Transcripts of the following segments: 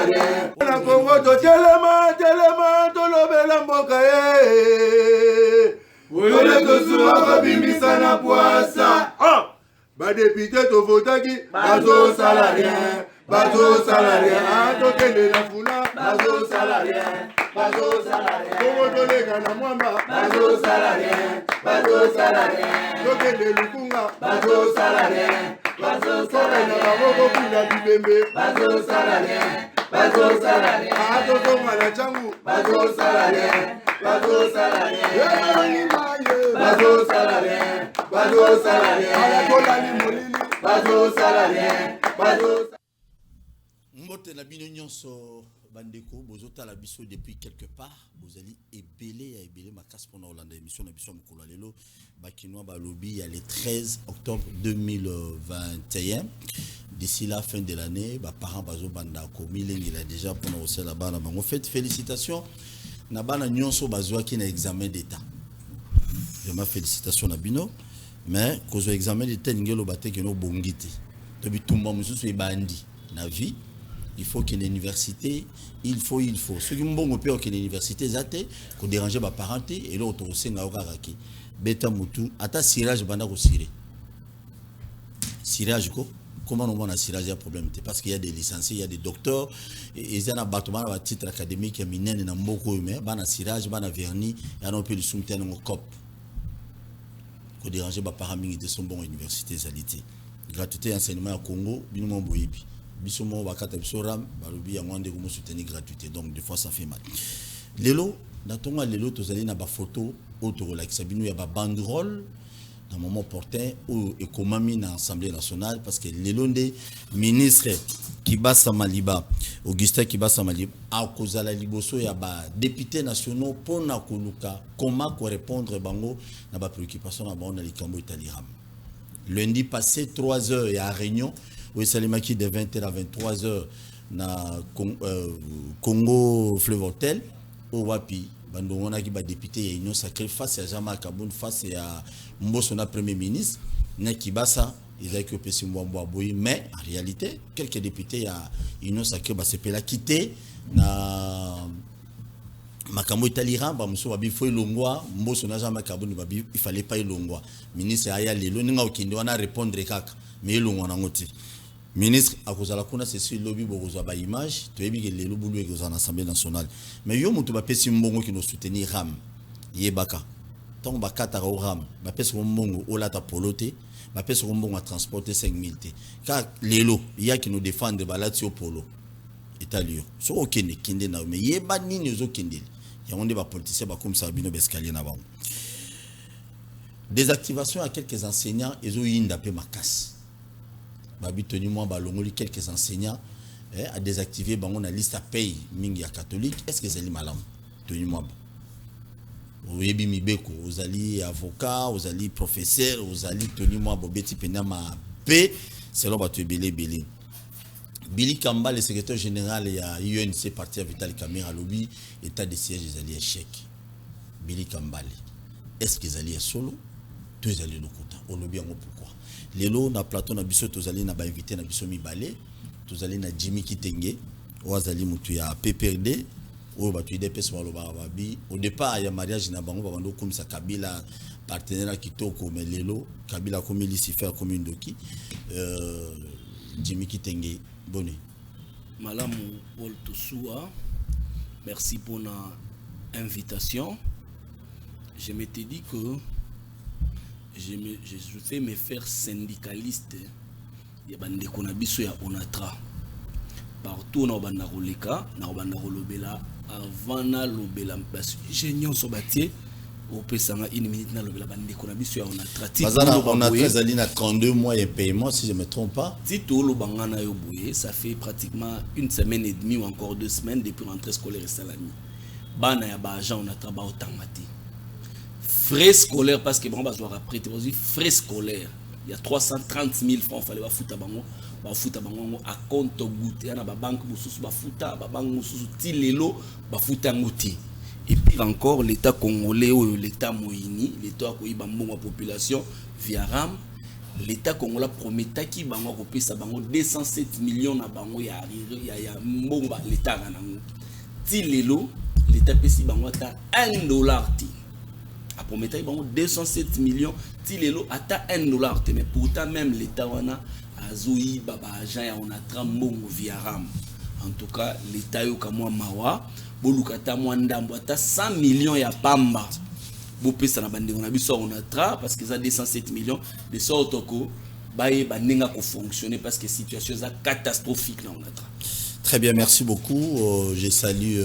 rien. Na Congo to telema to lobela mboka Ole to suwa bimisa na poasa. Ba député to votaki bazo salarien. Bazo salarien, to kende na funa, bazo salarien, bazo salarien. Kongo to lega na mwamba, bazo salarien, to kende lukunga, bazo salarien, na baboko kuna bibembe, bazo salarien, ato tonga na changu, bazo salarien, bazo salarien, ala kola ni molili, bazo salarien. Mbote na bino nyonso bandeko bozota la biso depuis quelque part bozali ebele makasi pona Hollande émission na biso mokolo lelo bakinois balobi ya le 13 octobre 2021 d'ici la fin de l'année ba parents bazo banda ko milengi la déjà pona osala bana bango fait félicitations na bana nyonso bazwaki na examen d'état vraiment félicitations na bino mais kozo examen d'état ngelo bateke no bongiti to bitumba mususu ebandi na vie. Il faut qu'il y ait une université, il faut. Ce qui est bon, qu'il y ait une université, c'est qu'on dérange les parents et l'autre aussi, n'a pas raqué. Beta Moutou, ata cirage, banda ko ciré. Cirage, comment on a cirage, il y a un problème. Parce qu'il y a des licenciés, il y a des docteurs, il y a un bâtiment, un titre académique, il y a un minen, il y a beaucoup de bana cirage, bana vernis, il y a un peu de soutien au COP. Qu'on dérange les parents, ils sont bons à l'université, zalité. Gratuité enseignement au Congo, binomon boyebi. Bisomo bakata bisoram balobi ya mwande ko soutenir gratuité donc des fois ça fait mal. Lelo natonga lelo tozali na ba photo auto la kisabinu ya ba banderole dans moment opportun ou ekomami na Assemblée nationale parce que lelo nde ministre Kibasa Maliba Augustin Kibasa Maliba a kozala liboso ya ba députés nationaux pona koluka comment ko répondre bango na ba préoccupation na bango na likambo italiram. Lundi passé 3 heures ya réunion oui, Salimaki de 20h à 23h na Congo Fleuve Hotel au Wapi. On a qui va député Union Sacrée face à Jama Kaboun face à Mbosona Premier ministre. Nekibasa, ils ont occupé ce mais en réalité, quelques députés à Union Sacrée va se faire quitter na Makambo Italiran, il faut Longwa, Mbosona Jama Kaboun, il fallait pas Longwa. Ministre Aya Lelo, nous on a répondre kaka, mais Longwa n'a ngoti. Ministre akozala kuna c'est lobby bokozwa ba image to yebi ke lelo bulu ke dans l'Assemblée nationale mais yo mutu ba pesi mbongo ki no soutenir ram yebaka tant ba kata ram ba pesi mbongo olata polote ba pesi mbongo a transporter 5000 te ka lelo ya ki no défendre balati au polo italien so okene kinde na mais yeba nini zo kinde ya onde ba politicien ba comme ça bino bescalier na bango désactivation à quelques enseignants ezo yinda pe makasi. Babi tenu moi balongoli quelques enseignants à désactiver bango na liste à paye mingi ya catholique est-ce que c'est malam tenu moi oyebi mibeko ozali avocat ozali professeur ozali tenu moi bobeti pena ma p selon batu belé Billy Kamba le secrétaire général ya UNC parti à Vital Kamera lobby état de siège ezali échec Billy Kamba est-ce que ezali solo to ezali lokuta on lobby en pourquoi lelo na plateau na biso tozali na ba invité na biso mibale tozali na Jimmy Kitenge ozali mutu ya PPRD o batu IDPS baloba babi au départ ya mariage na bango bando komisa Kabila partenaire kitoko mais lelo Kabila comme Lucifer comme Ndoki Jimmy Kitenge bonne Madame Paul Toussoua merci pour l'invitation. Je m'étais dit que je fais me faire syndicaliste ya bande konabiso ya onatra partout na banda roleka na banda rolobela avant na lobela parce que j'ai nyonso batie au pesanga 1 minute na lobela bande konabiso ya onatra on a très na 32 mois de paiement si je me trompe pas si tout le bangana yo boye ça fait pratiquement 1 semaine et demie ou encore 2 semaines depuis rentrée scolaire et salami bana ya ba agent onatra ba otamati frais scolaires parce que bon bah doit après frais scolaires il y a 330 000 francs fallait ba futa bango à compte goûter na ba banque mususu ba futa ba banque mususu ti lelo ba futa ngoti et puis encore l'état congolais ou l'état moyini l'état ko iba mbongo population via ram l'État congolais promettait qu'il bango kopesa bango 207 millions na bango ya mbongo l'État nango. Ti lelo l'État pesi bango ata $1 ti. A promettait bango 207 millions ti lelo ata $1 ti, mais pourtant même l'État wana azoyi baba agent ya onatra mbongo via ram. En tout cas, l'État yo kamwa mawa bolukata mwa ndambo ata 100 millions ya pamba. Bopesa na bande on a biso onatra parce que ça 207 millions de sorte que baye banenga ko fonctionner parce que situation est catastrophique là onatra. Très bien, merci beaucoup. Je salue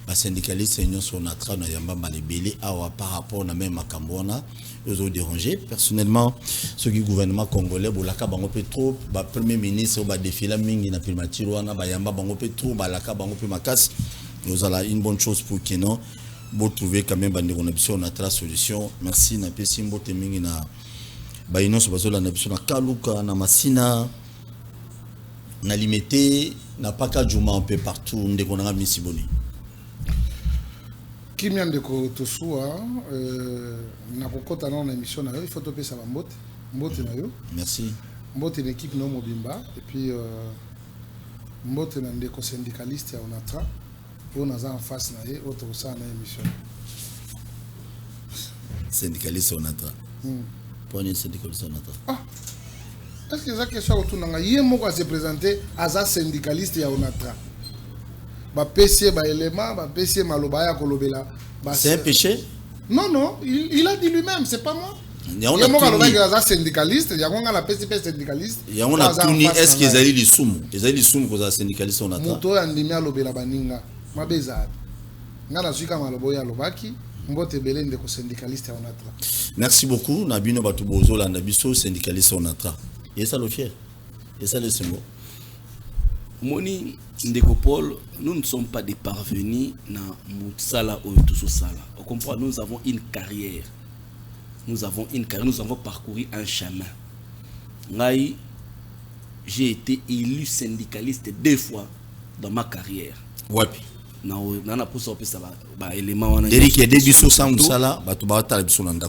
la syndicaliste Union Sonatra na yamba malebele awa par rapport na même makambona ils ont dérangé personnellement ce qui gouvernement congolais bolaka bango pe trop ba premier ministre ba défila mingi na primature wana ba yamba bango pe trop ba laka bango pe makasi nous allons une bonne chose pour que non bon trouver quand même bande on a besoin na solution. Merci na pesi mbote mingi na ba inoso bazola na biso na kaluka na masina na limité n'a pas qu'à Juma un peu partout on qu'on a mis Siboni. Qui vient de Kotosua na kokota na émission na yo il faut topé ça va mbote na yo. Merci. Mbote une équipe no mobimba et puis mbote na ndeko syndicaliste ya onatra pour naza en face na ye auto ça na émission. Syndicaliste onatra. Pour une syndicaliste onatra. Ah. Est-ce que ça question autour nanga yé moko se présenter as un syndicaliste ya onatra. Ba PC ba élément ba PC maloba ya kolobela. C'est un péché? Non non, il a dit lui-même, c'est pas moi. Il y a un syndicaliste, il y a un PCP syndicaliste. Il y a un tourni, est-ce qu'ils allaient les soum? Ils allaient les soum pour les syndicalistes on attend. Moto andimia lobela baninga. Ma bezad. Ngana suka maloboya lobaki, mbote belende ko syndicaliste on attend. Merci beaucoup. Nabino batubozo la nabiso syndicaliste on attend. Et ça le fier. Et ça le symbole. Moni Ndeko Paul, nous ne sommes pas des parvenus dans Moutsala ou tout ça. On comprend, nous avons une carrière. Nous avons parcouru un chemin. J'ai été élu syndicaliste 2 fois dans ma carrière. Ouais.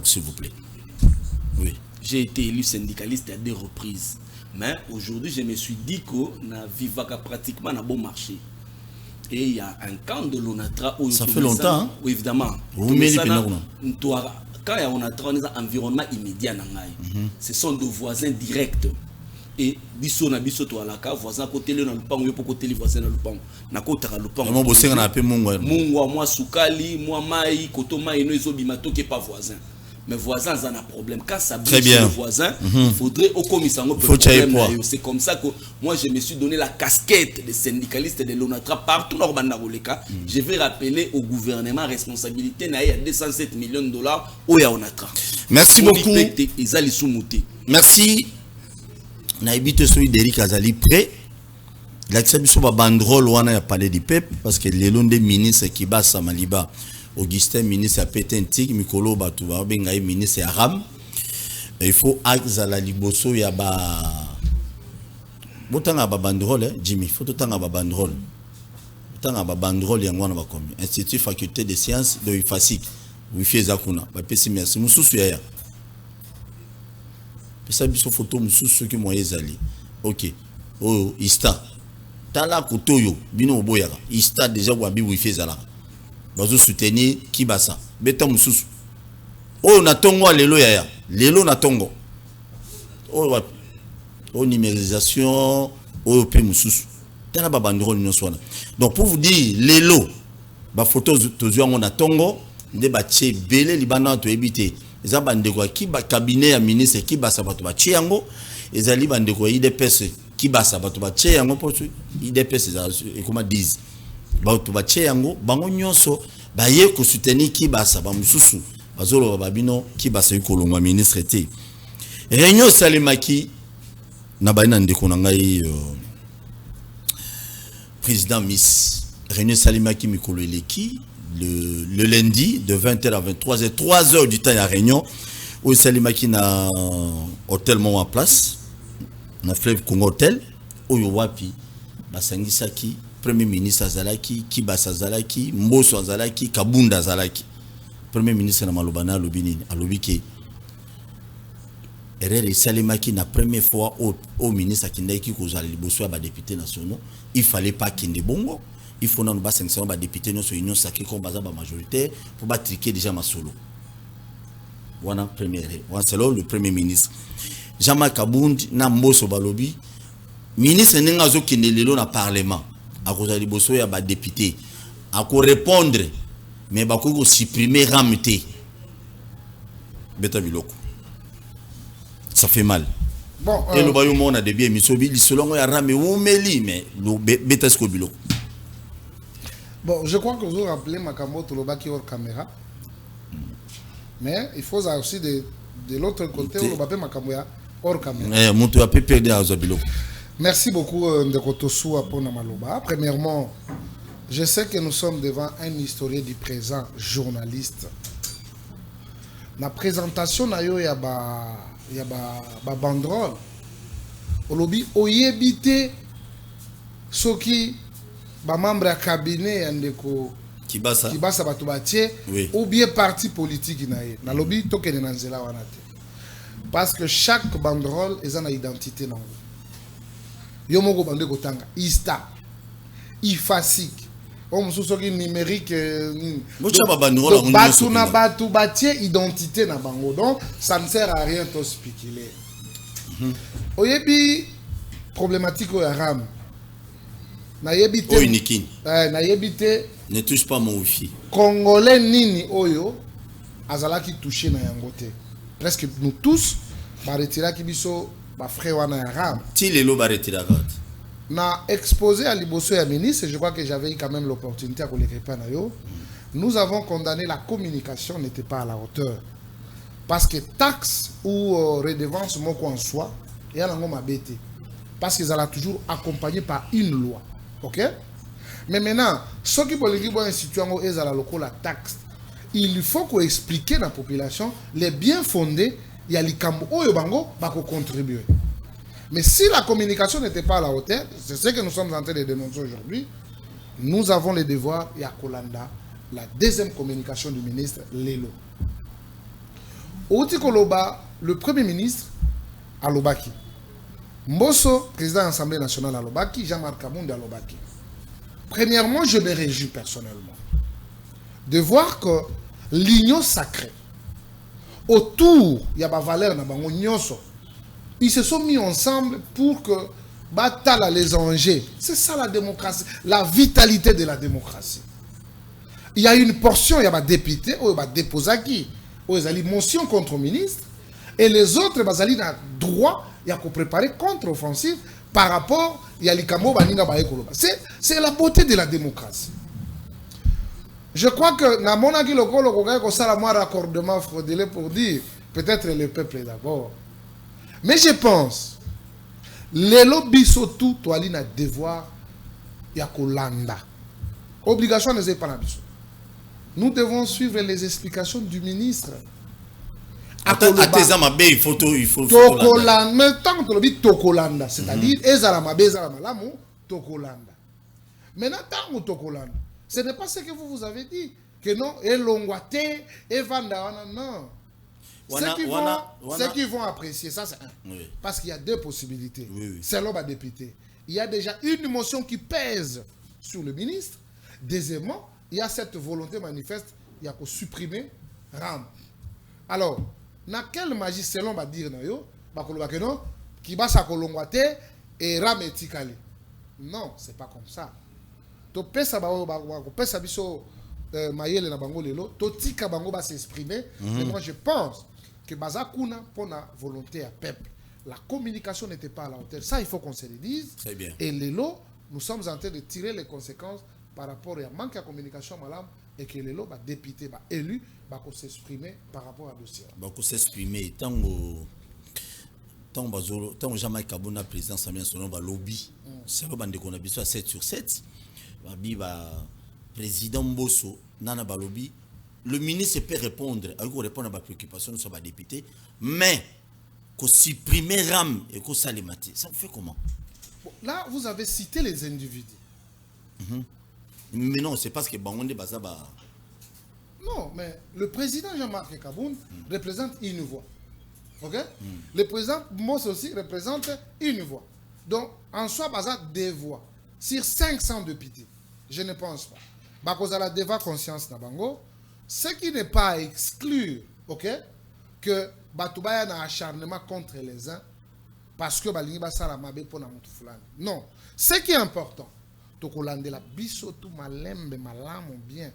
S'il vous plaît. Oui. J'ai été élu syndicaliste à 2 reprises. Mais aujourd'hui, je me suis dit que na vivaka pratiquement na bon marché. Et il y a un camp de l'ONATRA où ça fait longtemps. Hein? Oui, évidemment. Vous mettez quand il y a ONATRA, on a un environnement immédiat. Ce sont de voisins directs. Et biso na biso to alaka voisin côté le na lupango yo pour côté les voisins na lupango. Na kota ka lupango. Moi bossenga na pe mungwa. Mungwa moi sukali, moi mai, koto mai no ezo bimato qui pas voisin. Mes voisins ont un problème. Quand ça bouge chez les voisins, il faudrait au commissariat problème. C'est comme ça que moi je me suis donné la casquette des syndicalistes de l'ONATRA partout dans le cas. Je vais rappeler au gouvernement responsabilité na ya 207 millions de dollars au ya ONATRA. Merci beaucoup. Merci. Na habite celui d'Eric Azali prêt. L'accepte sur la banderole wana ya palais du peuple parce que les longs des ministres qui bassent à Maliba. Augustin ministre a pété un tic, Mikolo Batouba, Bengaï ministre à Ram. Il faut axe à la liboso, il y a Botanga banderole, Jimmy, il faut tout temps à banderole. Botanga banderole, il y a un Institut faculté des sciences de Ifasik, Wifi Zakuna, Bapesi merci, Moussou Yaya. Pesa biso photo Moussou ceux qui m'ont ezali. Ok. Oh, Ista. Tala Kotoyo, Bino Boyara. Ista déjà Wabi Wifi Zala. Bazo soutenir Kibasa beta mususu oh na tongo lelo yaya lelo na tongo oh numérisation oh pe mususu tana ba banderole nyonso wana donc pour vous dire lelo ba photo tozwa na tongo nde ba tche belé libana to ebité eza bandeko ki ba cabinet ya ministre Kibasa bato ba tche yango ezali bandeko IDPS Kibasa bato ba tche yango pour IDPS et comment disent bato bache yango bango nyonso baye ko soutenir Kibasa ba mususu bazolo babino Kibasa yikolongwa ministre te réunion salemaki na baina ndeko na ngai président Miss réunion salemaki mikolo eleki le lundi de 20h à 23h 3h du temps ya réunion au salemaki na hôtel Mon Place na Fleuve Congo Hotel oyo wapi basangisaki Premier ministre Azalaki, Kibasa Azalaki, Mboso Azalaki, Kabunda Azalaki. Premier ministre na Malobana Alobini, Alobiki. erreur esalemaki na première fois au ministre akindaki kozala liboso ya badepute nationaux, il fallait pas kinde bongo, il faut nanu basanction badepute nyonso union sacrée comme baza majoritaire pour batriquer déjà masolo. Wana première, wana selon le premier ministre Jean-Marc Kabundi na Mboso balobi ministre nenga azokinde lelo na parlement akozala liboso ya badepute ako répondre mais bako supprimer ramte beta biloko. Ça fait mal. Bon, et le bayo mona de bien misobi selon ya rame umeli mais lo beta sko biloko. Bon, je crois que vous vous rappelez Makambo Tolobaki hors caméra. Mais il faut aussi de l'autre côté où le Makambo hors caméra. Monto a perdu à biloko. Merci beaucoup Ndeko Tossou Apona Maloba. Premièrement, je sais que nous sommes devant un historien du présent journaliste. La présentation na yo ya ba banderole. Olobi oyebite soki ba membre ya cabinet ya Ndeko Kibasa batubatie ou bien parti politique na ye. Na lobi tokene na nzela wana te. Parce que chaque banderole est une identité nango. Yo moko bande kotanga Ista Ifasik on soki numérique batu na batu batie identité na bango, donc ça ne sert à rien de spéculer. Oyebi problématique o ram na yebite na yebite ne touche pas mon wifi congolais nini oyo azalaki touché na yango te. Presque nous tous ba retiraki biso ba frère wana ya ram ti lelo ba retiraka na exposé à Liboso et à ministre, je crois que j'avais eu quand même l'opportunité à l'écrire. Nous avons condamné la communication n'était pas à la hauteur. Parce que taxe ou redevance, moko en soi, et à l'ango mabete. Parce qu'ils allaient toujours accompagnés par une loi. Ok? Mais maintenant, ceux qui veulent instituer la taxe, il faut qu'on explique à la population les biens fondés, il y a les cambo bango bako contribuer. Mais si la communication n'était pas à la hauteur, c'est ce que nous sommes en train de dénoncer aujourd'hui, nous avons le devoir, Yakolanda, la deuxième communication du ministre, Lelo. Oti Koloba, le premier ministre, Alobaki. Mboso, président de l'Assemblée nationale Alobaki, Jean-Marc Kabundi Alobaki. Premièrement, je me réjouis personnellement de voir que l'union sacrée, autour, il y a des valeurs, il y a ils se sont mis ensemble pour que batala les enjeux. C'est ça la démocratie, la vitalité de la démocratie. Il y a une portion, il y a des députés, il y a des déposés qui, il y a une motion contre le ministre, et les autres, il y a droit, il y a préparer contre-offensive par rapport à l'Ikamo Baninga Baekoloba. C'est la beauté de la démocratie. Je crois que dans mon avis, le ça la raccordement frauduleux pour dire peut-être le peuple d'abord. Mais je pense, les lobbies surtout, toi, il y a devoir, il y a Kolanda. Obligation n'est pas la biso. Nous devons suivre les explications du ministre. Il faut Tokolanda. Mais tant que tu dis Tokolanda, c'est-à-dire, Ezalamu, Tokolanda. Maintenant, tant que Tokolanda, ce n'est pas ce que vous avez dit. Que non, et l'ongwate, et Vanda, non. Ceux qui vont apprécier ça, c'est un. Oui. Parce qu'il y a deux possibilités. Oui. C'est l'homme à député. Il y a déjà une motion qui pèse sur le ministre. Deuxièmement, il y a cette volonté manifeste, il y a qu'à supprimer RAM. Alors, dans quelle magie selon va dire non, qui va s'acolongwate et RAM etikali. Non, c'est pas comme ça. To pesa pesa biso mayele na bango lelo, to tika bango va s'exprimer. Mais moi je pense que Bazakuna, pour la volonté à peuple, la communication n'était pas à la hauteur. Ça, il faut qu'on se le dise. Très bien. Et Lelo, nous sommes en train de tirer les conséquences par rapport à manque de communication, madame, et que Lelo, va député, va élu, va s'exprimer par rapport à dossier. Va s'exprimer. Tant que Jean-Marc Kabundi président de l'Assemblée nationale, va lobby. C'est le bandé qu'on a besoin à 7 sur 7. Va président Mboso, Nana Balobi. Le ministre peut répondre à ma préoccupation de sa député, mais qu'on supprimer RAM et qu'on s'alimenter, ça fait comment? Bon, là, vous avez cité les individus. Mais non, c'est parce que Bangonde Bazaba. Non, mais le président Jean-Marc Kabundi représente une voix. Ok? Le président Mbosso aussi représente une voix. Donc, en soi, Baza, deux voix. Sur 500 députés, je ne pense pas. Bakozala deva conscience na bango. Ce qui n'est pas à exclure, ok? Que Batubaya n'a acharnement contre les uns parce que Balingi Basala Mabe pour na mutu fulani. Non. Ce qui est important, Tokolande la biso tout malembe malamu bien.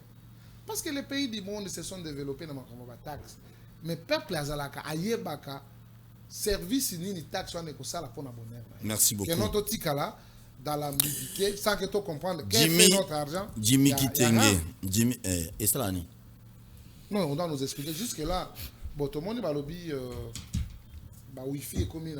Parce que les pays du monde se sont développés dans ma taxe. Mais peuple azalaka ayebaka service ni taxe wane ko sala pour na bonheur. Merci beaucoup. Que notre tikala dans la musique sans que tu comprennes Jimmy, fait notre argent. Jimmy Kitenge, Jimmy et cela ni. Non, on doit nous expliquer jusque là. Bon, tout le monde va lobby wifi comme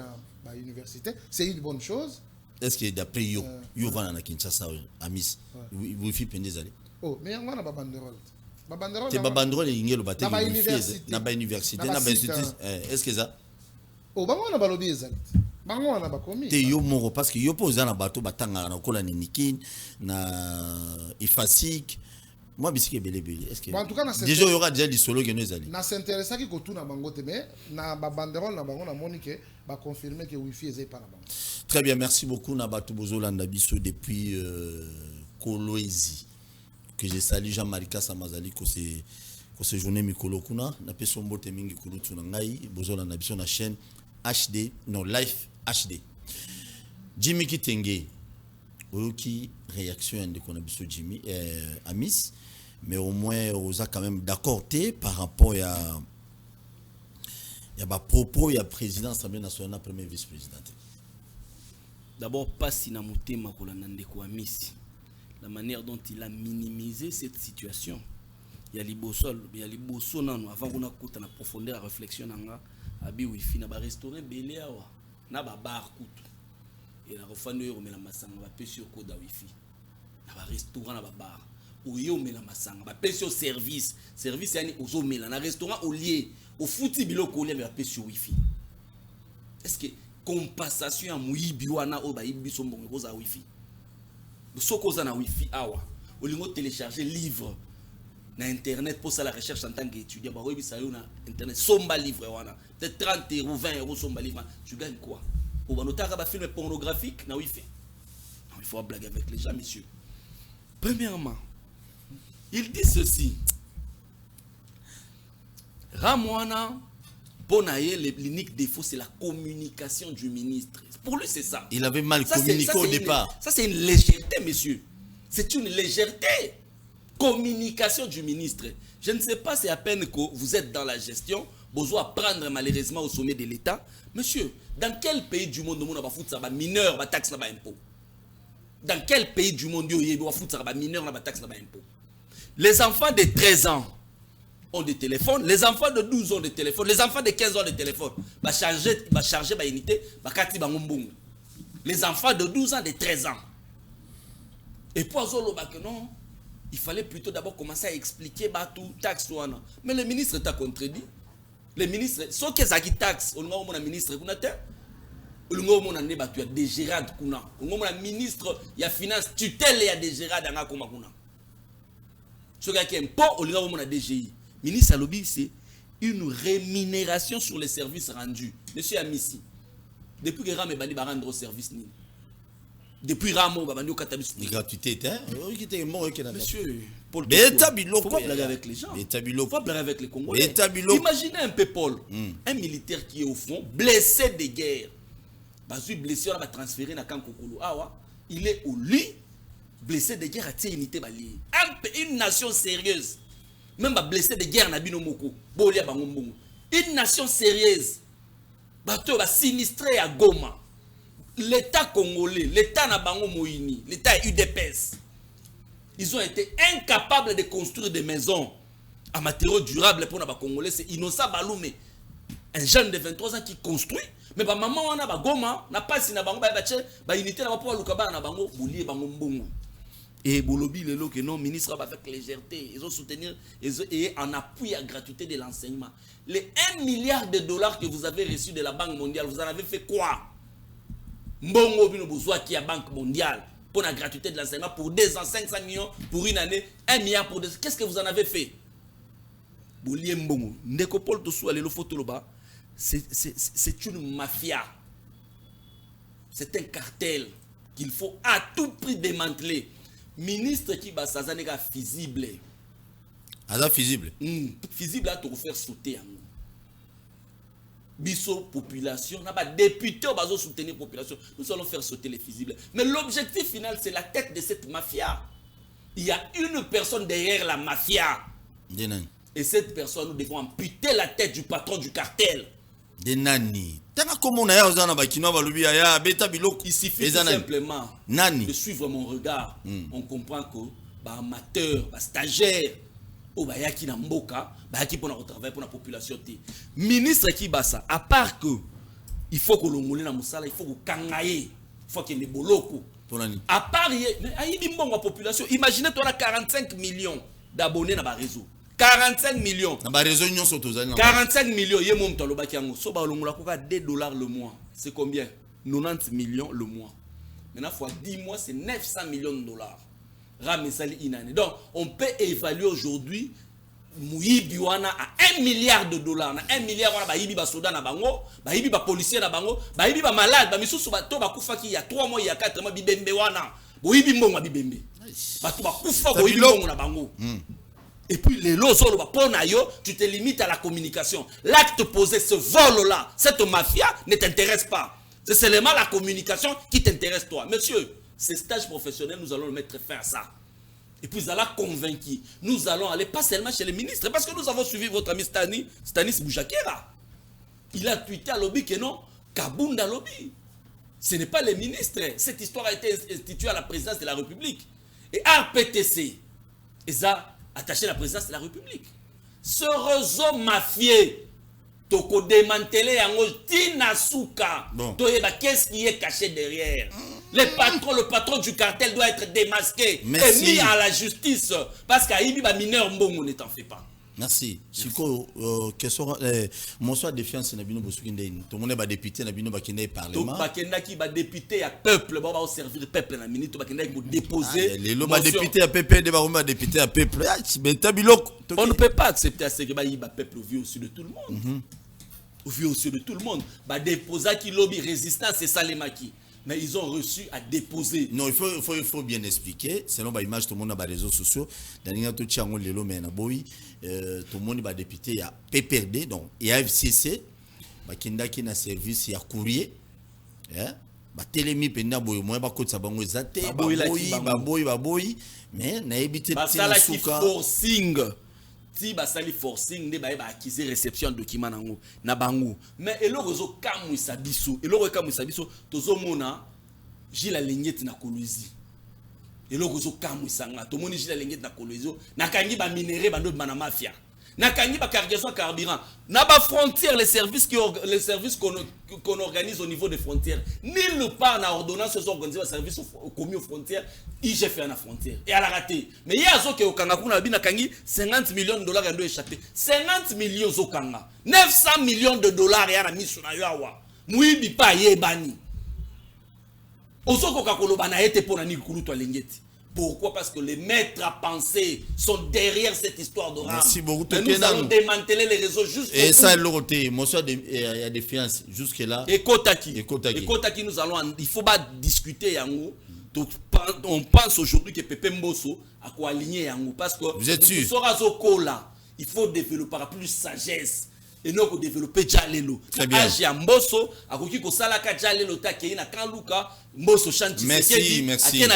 dans université, c'est une bonne chose. Est-ce que d'après yo va na Kinshasa Amis wifi pendezali. Oh, mais on a pas banderole. Te banderole ingelo baté na université, na université, na institut. Est-ce que ça? Oh, bango na balobi ezali. Bango na bakomi. Te yo moko parce que yo poza na bato batanga na kola ni nikin na ifasik. Moi bisiki belebele. Est-ce que bon, en tout cas déjà il y aura déjà du solo que nous allons. Na s'intéresse qui ko na bango te mais na ba banderole na bango na monique ba confirmer que wifi ezai pas na bango. Très bien, merci beaucoup na bato bozolanda biso depuis Kolwezi. Que je salue Jean-Marie Kassamazali ko se journée mikolo kuna na peso mbote mingi kulutu na ngai bozolanda biso na chaîne HD non live HD. Jimmy Kitenge oki réaction de qu'on a biso Jimmy Amis mais au moins on a quand même d'accord par rapport à propos il y a président Assemblée nationale premier vice-président. D'abord pas sinamutema kolanda ndeko Amis. La manière dont il a minimisé cette situation. Il y a liboso nano avant qu'on a coûté na profondeur la réflexion nanga abi wifi na ba restaurant belé awa na ba bar kutu. Et la refando yo mela masanga ba pesio koda wifi. Na ba restaurant na ba bar. Ou yo mela masanga ba pesio service yani ozo mela na restaurant au lieu au futi biloko lié ba pesio wifi. Est-ce que compensation ya muibi wana o ba yibi so mbongo za wifi? Sokoza na wifi awa olingo télécharger livre na internet pour ça la recherche en tant qu'étudiant ba webi ça yo na internet somba livre wana peut-être 30 €, 20 € somba livre, tu gagnes quoi? Pour banotaka ba film pornographique na wifi. Non, il faut blaguer avec les gens, messieurs. Premièrement, il dit ceci. Ramwana Bonaye, l'unique défaut c'est la communication du ministre. Pour lui c'est ça. Il avait mal communiqué au départ. Ça c'est une légèreté, messieurs. C'est une légèreté. Communication du ministre. Je ne sais pas, c'est à peine que vous êtes dans la gestion, vous devez prendre malheureusement au sommet de l'État. Monsieur, dans quel pays du monde on va foutre ça, mineur, va taxe, va impôt? Dans quel pays du monde on va foutre ça, mineur, va taxe, va impôt? Les enfants de 13 ans ont des téléphones, les enfants de 12 ans ont des téléphones, les enfants de 15 ans ont des téléphones. Va charger ma unité, va kati ba ngombong. Les enfants de 12 ans, de 13 ans. Et pour que non, il fallait plutôt d'abord commencer à expliquer tout taxe wana. Mais le ministre t'a contredit. Le ministre, ce qui est taxe, on a un ministre kuna te. On a un débat des gérades kuna. On a un ministre, il y a finance tutelle, il y a des gérades dans kuma kuna. Ce qui est impôt, on a un DGI. Ministre Alobi, c'est une rémunération sur les services rendus. Monsieur Amissi, depuis que Ram est banni rendre au service ni. Depuis Ramo, banni au catabus. Gratuité, hein? Monsieur, Paul, faut pas blaguer avec les gens. Faut pas blaguer avec les Congolais. Imaginez un peu Paul, un militaire qui est au front, blessé de guerre. Bazui blessé, on va transférer dans Kankokolo. Ah ouais, il est au lit, blessé de guerre à unité bali. Une nation sérieuse. Même blessé de guerre na bino moko. Bolia bangombongo. Une nation sérieuse. Bato va sinistré à Goma. L'État congolais, l'État na bango moini, l'État UDPS. Ils ont été incapables de construire des maisons en matériaux durables pour les Congolais. C'est Innocent Baloumé, un jeune de 23 ans qui construit. Mais ma maman on a ba Goma, n'a pas si na bango ba bache, ba unité na pour lukaba na bango bolie bango mbongo. Et Bolobi le que non ministre avec légèreté, ils ont soutenir et en appui à gratuité de l'enseignement. Les 1 milliard de dollars que vous avez reçus de la Banque mondiale, vous en avez fait quoi? Mbongo bino bozwa qui a Banque mondiale pour la gratuité de l'enseignement pour 2 ans, 500 millions pour une année, 1 milliard pour 2 ans. Qu'est-ce que vous en avez fait? Bolie mbongo. Ndeko Paul Tossou ale lo photo loba. c'est une mafia. C'est un cartel qu'il faut à tout prix démanteler. Ministre qui va s'azanéga visible. Visible. Visible à te faire sauter. Biso population, n'a pas député au bazo soutenir population. Nous allons faire sauter les visibles. Mais l'objectif final, c'est la tête de cette mafia. Il y a une personne derrière la mafia. Et cette personne, nous devons amputer la tête du patron du cartel. Il suffit tout simplement de suivre mon regard. On comprend que amateur, stagiaire, qui na mboka, qui pour travailler pour la population. Ministre qui basa, à part que il faut que l'on moule na musala, il faut que kangaye, il faut qu'il y ait des boloko. À part la population, imaginez toi 45 millions d'abonnés dans le réseau. 45 millions. 45 millions. Il y a mon temps, so ba longola koka $2 le mois. C'est combien? 90 millions le mois. Maintenant fois 10 mois, c'est 900 millions de dollars. Ramesali inane. Donc, on peut évaluer aujourd'hui Mouyibi wana à 1 milliard de dollars. 1 milliard wana ba yibi ba soda na bango, ba yibi ba policier na bango, ba yibi ba malade, ba misusu ba to ba kufa ki il y a 3 mois, il y a 4 mois bibembe wana. Bo yibi mbongo bibembe. Ba to ba kufa bo yibi mbongo na bango. Et puis les lots, tu te limites à la communication. L'acte posé, ce vol-là, cette mafia ne t'intéresse pas. C'est seulement la communication qui t'intéresse toi. Monsieur, ces stages professionnels, nous allons le mettre fin à ça. Et puis, vous allez convaincre. Nous allons aller pas seulement chez les ministres, parce que nous avons suivi votre ami Stanis Boujakera. Il a tweeté à lobby que non, Kabunda lobby. Ce n'est pas les ministres. Cette histoire a été instituée à la présidence de la République. Et RPTC, et ça, attaché à la présidence de la République. Ce réseau mafieux, toko démantelé yango tina souka. Qu'est-ce qui est caché derrière? Le patron du cartel doit être démasqué et mis à la justice. Parce qu'à Ibi, mineur mbongo ne t'en fait pas. Merci. Siko, mon soir défiance na bino bosukinde. Tout le monde va député na bino bakende parlement. Bakenda qui va député à peuple, va servir le peuple na minute bakenda qui déposer. Les lots va député à peuple, des va député à peuple. On ne peut pas accepter à ce que le peuple vit au-dessus de tout le monde. Vit au-dessus de tout le monde. Ba déposer qui lobby résistance c'est ça les maquis. Mais ils ont reçu à déposer. Non, il faut bien expliquer. Selon l'image, tout le monde a les réseaux sociaux. Dans les tout le monde tout le monde va député. Il y a PPRD, donc il y a FCC. Qui a service, il y a courrier. Télémi, penda boy, moi, ba côté ça bango zate, baboy. Mais na évité de forcing. Si basali forcing, ne ba acquiser réception document nango na bango. Mais eloko kamu isabiso, eloko kamu isabiso, tozo mona jila lengeti na Kolwezi. Eloko kamu isanga, to moni jila lengeti na Kolwezi, na kangi ba minéré ba ndo bana mafia. Na kangi ba cargaison carburant, na ba frontière les services qu'on organise au niveau des frontières. Nulle part na ordonnance aux organisés les services commis aux frontières, IGF à la frontière et à la raté. Mais il y a zoke au Kanga kuna bina kangi 50 millions de dollars ndo échappé. 50 millions au Kanga. 900 millions de dollars ya na miso na yawa. Muibi pa yebani. Ozoko kakoloba na ete pona ni kulu to lengeti. Pourquoi? Parce que les maîtres à penser sont derrière cette histoire de rame. Merci beaucoup. Nous allons démanteler les réseaux juste. Et ça, l'autre, mon soir, il y a des fiances jusque-là. Et Kotaki, nous allons. Il ne faut pas discuter, Yango. Donc, on pense aujourd'hui que Pepe Mbosso a quoi aligner Yango. Parce que vous êtes sûr? Il faut développer plus sagesse. Et non, développer Jalelo. Très bien. Mbosso, à Koki Kosalaka Jalelo, Takena Kanluka, Mbosso Chanti. Merci. C'est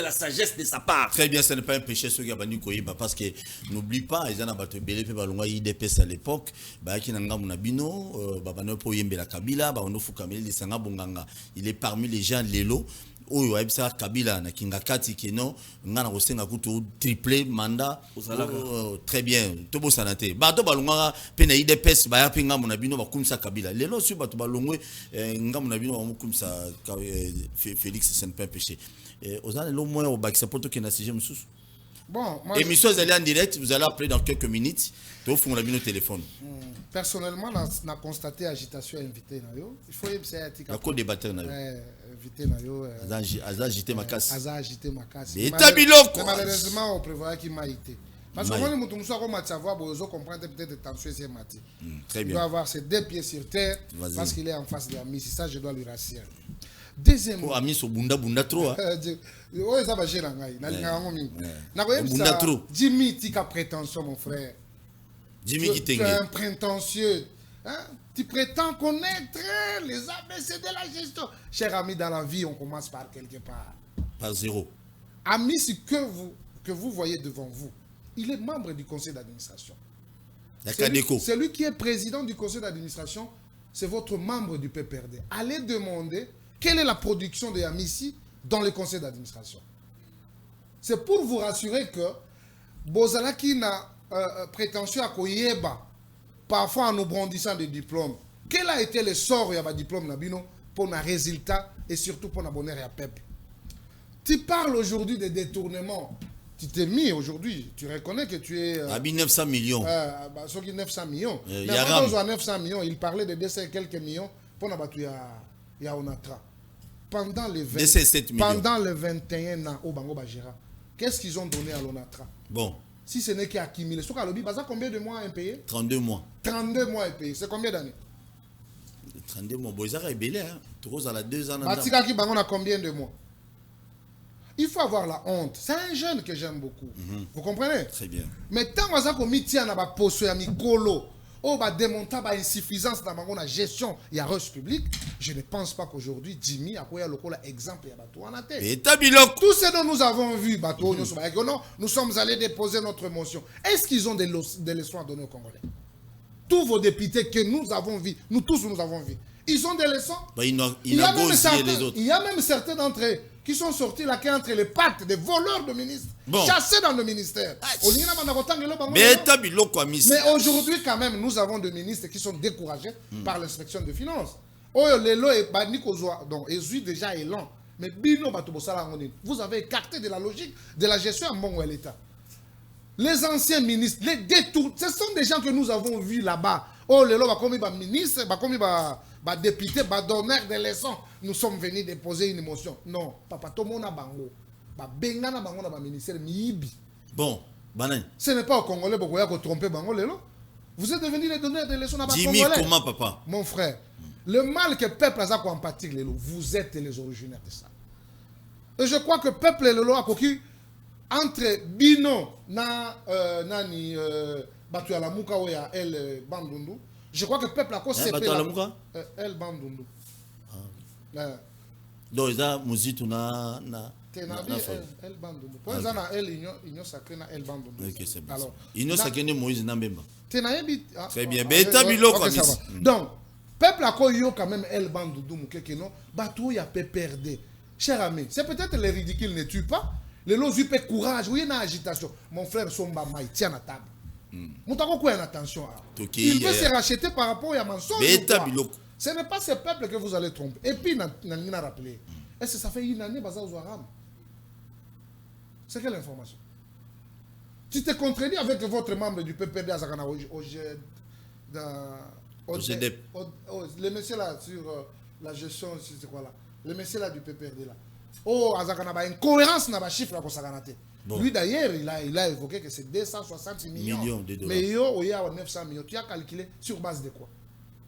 la sagesse de sa part. Très bien, ce n'est pas un péché ce qui a banni Koyiba parce que n'oublie pas, ils en ont battu Belé, Balonga, IDPS à l'époque, Bakinanga Munabino, Babano Poyembe la Kabila, Baono Fukameli, les Sanga Bonganga. Il est parmi les gens Lelo. Oyo abisa Kabila na Kingakati keno ngana kosenga kutu triplé mandat très bien tobo sanate bato balunga pena IDPS ba yapinga mona bino bakumisa Kabila lelo su bato balongwe ngam na bino bakumisa Félix c'est pas péché ozana lo moins au bakisa poto kena CG mususu bon moi émission allez en direct vous allez appeler dans quelques minutes to fond la bino téléphone personnellement n'a constaté agitation invité na yo il faut essayer atika ko débattre na yo invité na yo agité ma casse agité ma casse et tabiloko malheureusement on prévoit qu'il m'a été Parce que moi, je comprends peut-être tension c'est Mati. Très Il bien. doit avoir ses 2 pieds sur terre Vas-y. parce qu'il est en face de Amis. C'est ça, je dois lui rassurer. Deuxièmement, Pour Amis, au bunda trop. oui, ça va gérer. Bunda trop. Jimmy, tu as prétention, mon frère. Jimmy qui Tu es t'engueule. un prétentieux. Hein? Tu prétends connaître les ABC de la gestion. Cher ami, dans la vie, on commence par quelque part. Par 0. Ami, que vous voyez devant vous, il est membre du conseil d'administration. La Cadeco. Celui qui est président du conseil d'administration, c'est votre membre du PPRD. Allez demander quelle est la production de Amissi dans le conseil d'administration. C'est pour vous rassurer que Bozalaki n'a prétention à Koyeba, parfois en nous brandissant des diplômes. Quel a été le sort de diplôme Nabino pour nos résultats et surtout pour nos bonheur et à peuple? Tu parles aujourd'hui de détournement. Tu t'es mis aujourd'hui, tu reconnais que tu es... Abi 900 millions. Ceux qui 900 millions. Mais Yaram. avant 900 millions, il parlait de 200 et quelques millions pour nous battre à Onatra. Pendant les 7 millions. Pendant les 21 ans au Bango Bajira, qu'est-ce qu'ils ont donné à l'Onatra? Bon, Si ce n'est qu'accumulé. Sur Kalobi, ça combien de mois impayés? 32 mois. 32 mois impayés. C'est combien d'années? 32 mois. Bon, ils ont belé, hein. Trop à la 2 ans. Batika qui Bango a combien de mois? Il faut avoir la honte. C'est un jeune que j'aime beaucoup. Vous comprenez? Très bien. Mais tant que vous avez un poste à Mikolo, on va démonter l'insuffisance dans la gestion et la recherche publique, je ne pense pas qu'aujourd'hui, Jimmy a quoi l'exemple et Bato en a tête. Et Tabilok. Tout ce dont nous avons vu, Bato, nous sommes allés déposer notre motion. Est-ce qu'ils ont des leçons à donner aux Congolais? Tous vos députés que nous avons vus, nous tous nous avons vus, ils ont des leçons. Bah, il y a même certains d'entre eux qui sont sortis là, qui entre les pattes des voleurs de ministres, chassés dans le ministère. Mais Tabilok, quoi, miss. Mais aujourd'hui, quand même, nous avons des ministres qui sont découragés par l'inspection des finances. Donc, ils déjà élan. Mais vous avez écarté de la logique de la gestion en bon l'État. Les anciens ministres, les détours, ce sont des gens que nous avons vus là-bas. Oh, les lois, comme les ministres, comme les députés, les donneurs de leçons. Nous sommes venus déposer une motion. Non, papa, tout le monde a bango. Bengana bango na ministère miibi. Bon, Banan. Ce n'est pas au Congolais pour qu'on tromper bango lelo. Vous êtes devenus les donneurs de leçons à Jimmy, Congolais. comment, papa? Mon frère, le mal que le peuple a empathie, vous êtes les originaires de ça. Et je crois que le peuple lelo a coquille entre Bino na nani Batu ya Lamuka ou ya El Bandundu. Je crois que le peuple a quoi c'est Batu ya Lamuka? El Bandundu. Donc, il y a musique na El Bandundu. Pour ça na El Union sacré na El Bandundu. OK, c'est bon. Union sacré ne Moïse Nambemba. Très bien. Donc, peuple a quoi yo quand même El Bandundu mukeke non Batu ya PPRD. Cher ami, c'est peut-être les ridicules ne tuent pas. Les lots ont courage, oui, il y a agitation. Mon frère Somba Maï tient à table. Attention. Il veut se racheter par rapport à mensonge. Ce n'est pas ce peuple que vous allez tromper. Et puis, il a rappelé. Est-ce que ça fait une année que vous avez C'est quelle information? Tu te contredis avec votre membre du PPD à Zakana le monsieur là sur la gestion, c'est quoi là? Le monsieur là du PPRD là. Oh, Azakana a une cohérence dans les chiffres là pour Saganate. Lui d'ailleurs, il a évoqué que c'est 260 millions de dollars. Mais il y a 900 millions. Tu as calculé sur base de quoi?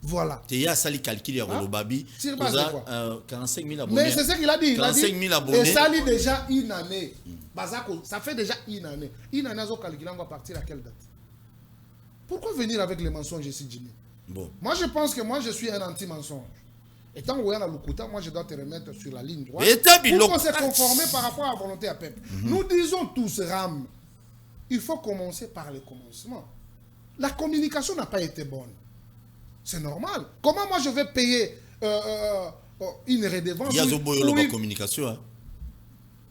Voilà. Tu as sali calculé à Rolobabi. Sur base de quoi? 45 000 abonnés. Mais c'est ce qu'il a dit. 45 000 abonnés. Et ça lit déjà une année. Ça fait déjà une année. Une année, ils ont calculé, on va partir à quelle date? Pourquoi venir avec les mensonges ici, Jimmy? Bon. Moi, je pense que je suis un anti-mensonge. Et tant que vous avez Lukuta, moi je dois te remettre sur la ligne droite pour qu'on se conforme par rapport à la volonté à peuple. Nous disons tous, Ram, il faut commencer par le commencement. La communication n'a pas été bonne. C'est normal. Comment moi je vais payer une redevance? Il y a une communication. Hein?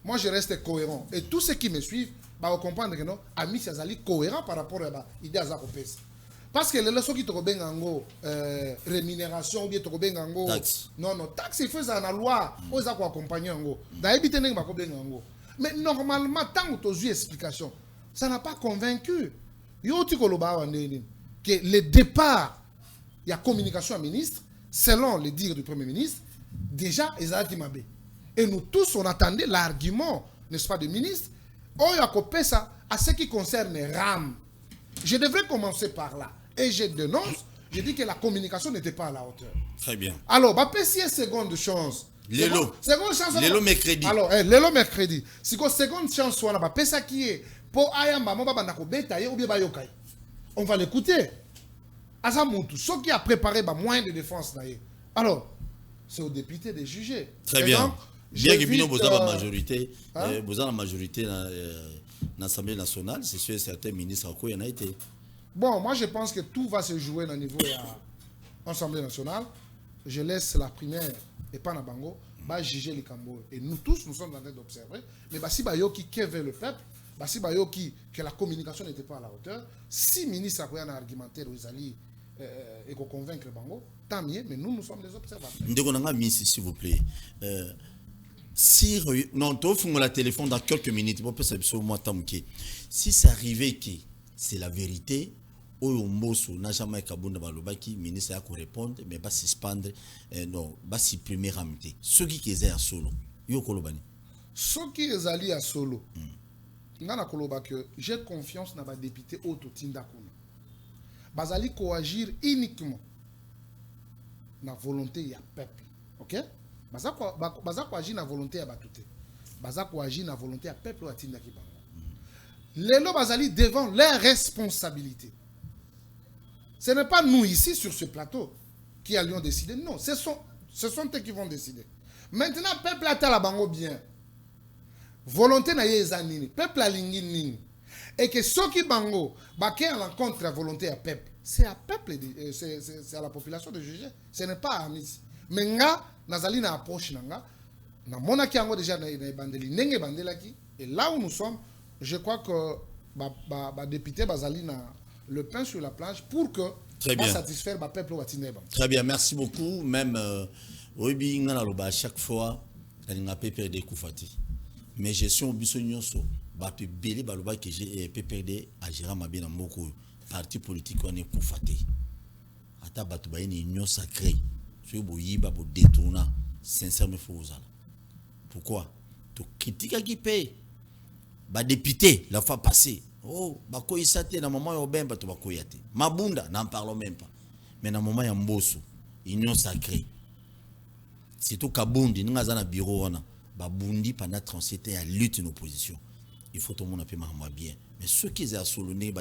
Moi je reste cohérent. Et tous ceux qui me suivent vont comprendre que non, Ami Siazali cohérent par rapport à l'idée à Zakopes. Parce que les leçons qui te robent en rémunération ou bien te robent en taxe. Non, taxe, il faut ça dans la loi. Ils ont accompagné en mais normalement, tant que tu as eu explication, ça n'a pas convaincu. Que le départ, il y a communication à ministre, selon les dires du Premier ministre, déjà, ils ont été mabé. Et nous tous, on attendait l'argument, n'est-ce pas, du ministre. ça à ce qui concerne RAM. Je devrais commencer par là. Et je dénonce, je dis que la communication n'était pas à la hauteur. Très bien. Alors, c'est seconde chance. Seconde chance. Lélo mercredi. Alors, Lélo mercredi. Si vous seconde chance, c'est ça qui est pour Ayamba, on va l'écouter. Azamutu, ce qui a préparé moins de défense. Alors, c'est aux députés de juger. Très bien. Bien que vous avez la majorité, vous avez la majorité dans l'Assemblée nationale, c'est sûr que certains ministres en quoi il y en a été. Bon, moi je pense que tout va se jouer au niveau de l'Assemblée nationale. Je laisse la primaire et pas na bango, va juger les Cambo. Et nous tous, nous sommes en train d'observer. Mais si Bayoki qui veut le peuple, si Bayoki que la communication n'était pas à la hauteur, si le ministre a un argumentaire aux alliés et qu'on convaincre bango, tant mieux, mais nous sommes des observateurs. S'il vous plaît. Si non, tu offres la téléphone dans quelques minutes, si ça arrivait que c'est la vérité, Oyomboso n'a jamais kabunda balobaki, ministre a répondre, mais pas suspendre, non, pas supprimer ramité. Ceux qui sont à solo, yo kolobani. Ceux qui sont allés à solo, j'ai confiance dans les députés autotinda kuna. Bazali coagir uniquement na volonté ya peuple, ok? Baza coagir na volonté ya batute. Baza coagir na volonté ya peuple autotinda ki bango. Lelo bazali devant leurs responsabilités. Ce n'est pas nous ici sur ce plateau qui allions décider. Non, ce sont eux qui vont décider. Maintenant, peuple a la bango bien. Volonté na yezanini. Peuple a lingi nini. Et que ceux qui bango, baké à l'encontre de la volonté à peuple, c'est à peuple, c'est à la population de juger. Ce n'est pas à Amis. Mais nga, nazali na approche nanga, na mona ki ango déjà na bandeli, nenge bandela ki. Et là où nous sommes, je crois que ba député bazali na le pain sur la plage pour que satisfaire le peuple. Très bien, merci beaucoup. Même à chaque fois, il y a PPRD Koufati. Mais je suis au Bissonyoso, je belé baloba que j'ai PPRD à gérer ma bien en parti politique on est Koufati. Ata batuba une union sacrée. Tu boyiba bo détourna sincèrement faut pourquoi? Tu critiques qui paye. Ba député la fois passée. Oh, bakoyi sate na moment yo bemba to bakoyi te. Mabunda n'en parlons même pas. Mais na moment ya mboso, union sacrée. C'est tout Kabundi, nous avons un bureau babundi pendant 37 ans à lutte en opposition. Il faut tout le monde appeler bien. Mais ceux qui sont à Solone,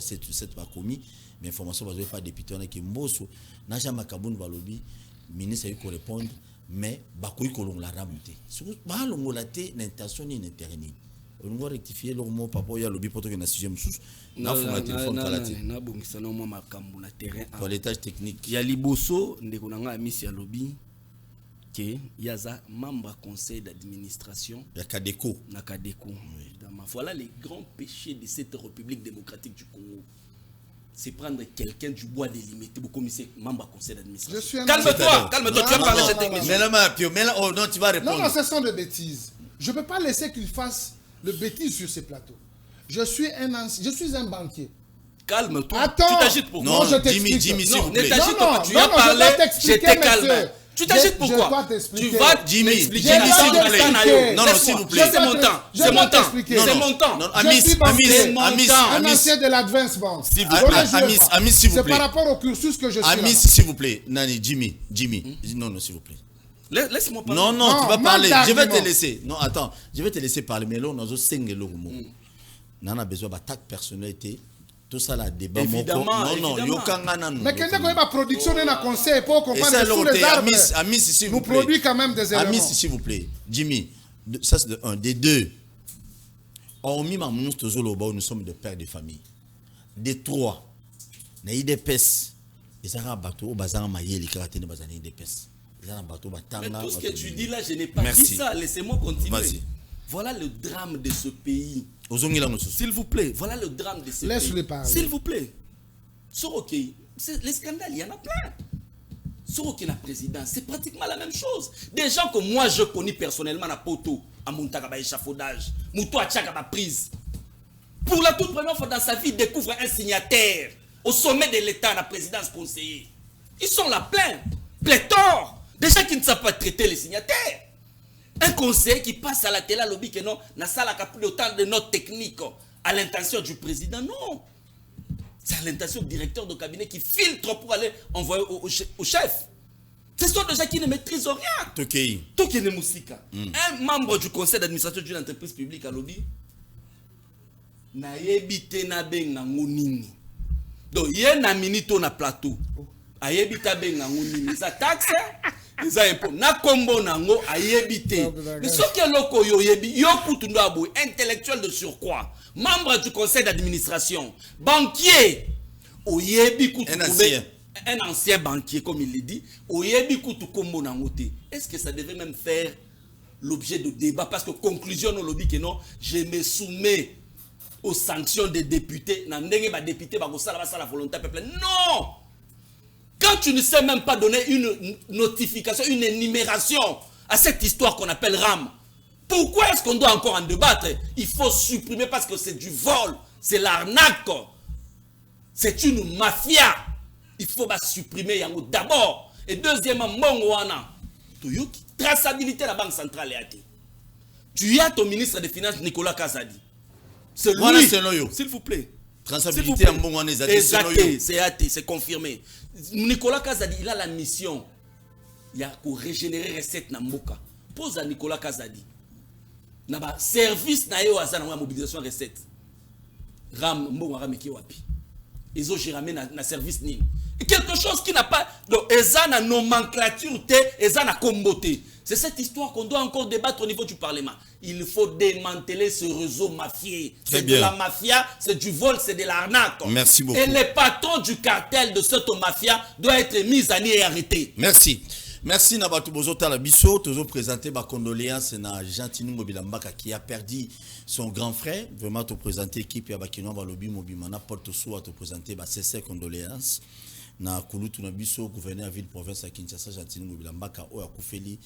c'est pas commis, mais l'information va pas député qui mboso, n'a jamais Kabundi balobi, ministre a eu qu'on répondre, mais bakoyi kolon la ramute. Surtout ba longolate l'intention ni n'intérêt. On va rectifier le mot papa ya lobby pour que na sixième sous na fond la téléphone kalati na bongisa no mo makambu na terrain pour l'étage technique ya liboso ndeko nanga amisi ya lobby que yaza membre conseil d'administration ya Kadeko na Kadeko voilà les grands péchés de cette République démocratique du Congo. C'est prendre quelqu'un du bois délimité pour commissaire membre conseil d'administration. Calme-toi, tu vas parler de cette émission. Mais là, oh non, tu vas répondre. Non, ce sont des bêtises. Je ne peux pas laisser qu'il fasse le bêtise sur ces plateaux. Je suis un banquier. Calme-toi. Attends. Tu t'agites pour quoi? Non, Jimmy, s'il vous plaît. Ne t'agite pas. Tu as parlé, j'étais calme. Tu t'agites pourquoi? Tu vas Jimmy, s'il vous plaît. Non, s'il vous plaît. C'est mon temps. C'est mon temps. C'est mon temps. Un ancien de l'Advance Bank. Amis, s'il vous plaît. C'est par rapport au cursus que je suis. Amis, s'il vous plaît. Nani, Jimmy. Non, s'il vous plaît. Laisse-moi parler. Non, tu vas parler. Je vais te laisser. Non, attends. Je vais te laisser parler. Mais là, on a besoin de on a besoin d'attaque personnalité. Tout ça, là, débat. Évidemment. Mais quand on a production d'un conseil pour comprendre tous les arbres, Amis, s'il vous nous plaît. produit quand même des éléments. Amis, s'il vous plaît. Jimmy, ça c'est de un. Des deux. Nous sommes des pères de famille. Des trois. Des pèses. Ils ont un bateau au bazar maillé, les karatés de bazar des pèses. Mais tout ce que tu dis là, je n'ai pas dit ça. Laissez-moi continuer. Voilà le drame de ce pays. S'il vous plaît, voilà le drame de ce pays. Laisse-le parler. S'il vous plaît. Soroki, les scandales, il y en a plein. Soroki, la présidence, c'est pratiquement la même chose. Des gens que moi je connais personnellement à Poto, à Montakaba échafaudage, Mouto à Tchakaba prise. Pour la toute première fois dans sa vie, il découvre un signataire au sommet de l'État, la présidence conseiller. Ils sont là plein, pléthore. Des gens qui ne savent pas traiter les signataires. Un conseiller qui passe à la télé à lobby que non, na sala ka plus autant de notes techniques à l'intention du président, non. C'est à l'intention du directeur de cabinet qui filtre pour aller envoyer au chef. Ce sont des gens qui ne maîtrisent rien. Tokei. Tokene Moussika. Un membre du conseil d'administration d'une entreprise publique à lobby. Na yebite na benga ngonini. Donc yé na minito na plateau. Ayebita benga ngonini. Sa taxe. Eza impôt. Na kombo nango ayebite. Mais ce que loko yo yebi yo kutundo abou intellectuel de surcroît. Membre du conseil d'administration. Banquier. Oyebi kutundo. Un ancien banquier, comme il le dit, est-ce que ça devait même faire l'objet de débat? Parce que conclusion, on lobby que non, je me soumets aux sanctions des députés. Non! Quand tu ne sais même pas donner une notification, une énumération à cette histoire qu'on appelle RAM, pourquoi est-ce qu'on doit encore en débattre? Il faut supprimer parce que c'est du vol, c'est l'arnaque, c'est une mafia. Il faut supprimer Yango d'abord. Et deuxièmement, traçabilité de la Banque centrale. Tu as ton ministre des Finances, Nicolas Kazadi. C'est lui. S'il vous plaît. Traçabilité en bon c'est confirmé. Nicolas Kazadi, il a la mission. Il y a pour régénérer recettes dans Mboka. Pose à Nicolas Kazadi. Naba service na yo azana la mobilisation recettes. Ram Mbongo Rameki wapi. Ils ont géré na service ni. Quelque chose qui n'a pas de nomenclature, comboté. C'est cette histoire qu'on doit encore débattre au niveau du Parlement. Il faut démanteler ce réseau mafieux. C'est de la mafia, c'est du vol, c'est de l'arnaque. Merci beaucoup. Et les patrons du cartel de cette mafia doivent être mis à nu et arrêtés. Merci. Merci Nabatou Bozo Talabiso. Toujours présenté ma condoléance à Jean-Tini Mobilambaka qui a perdu son grand frère. Vraiment te présenter l'équipe à Bakino Balobi Mobimana Porte Sou à te présenter ses condoléances. Na Kulutu Nabiso, gouverneur à ville province à Kinshasa, Jean-Tini Mobilambaka, Oya Koufeli,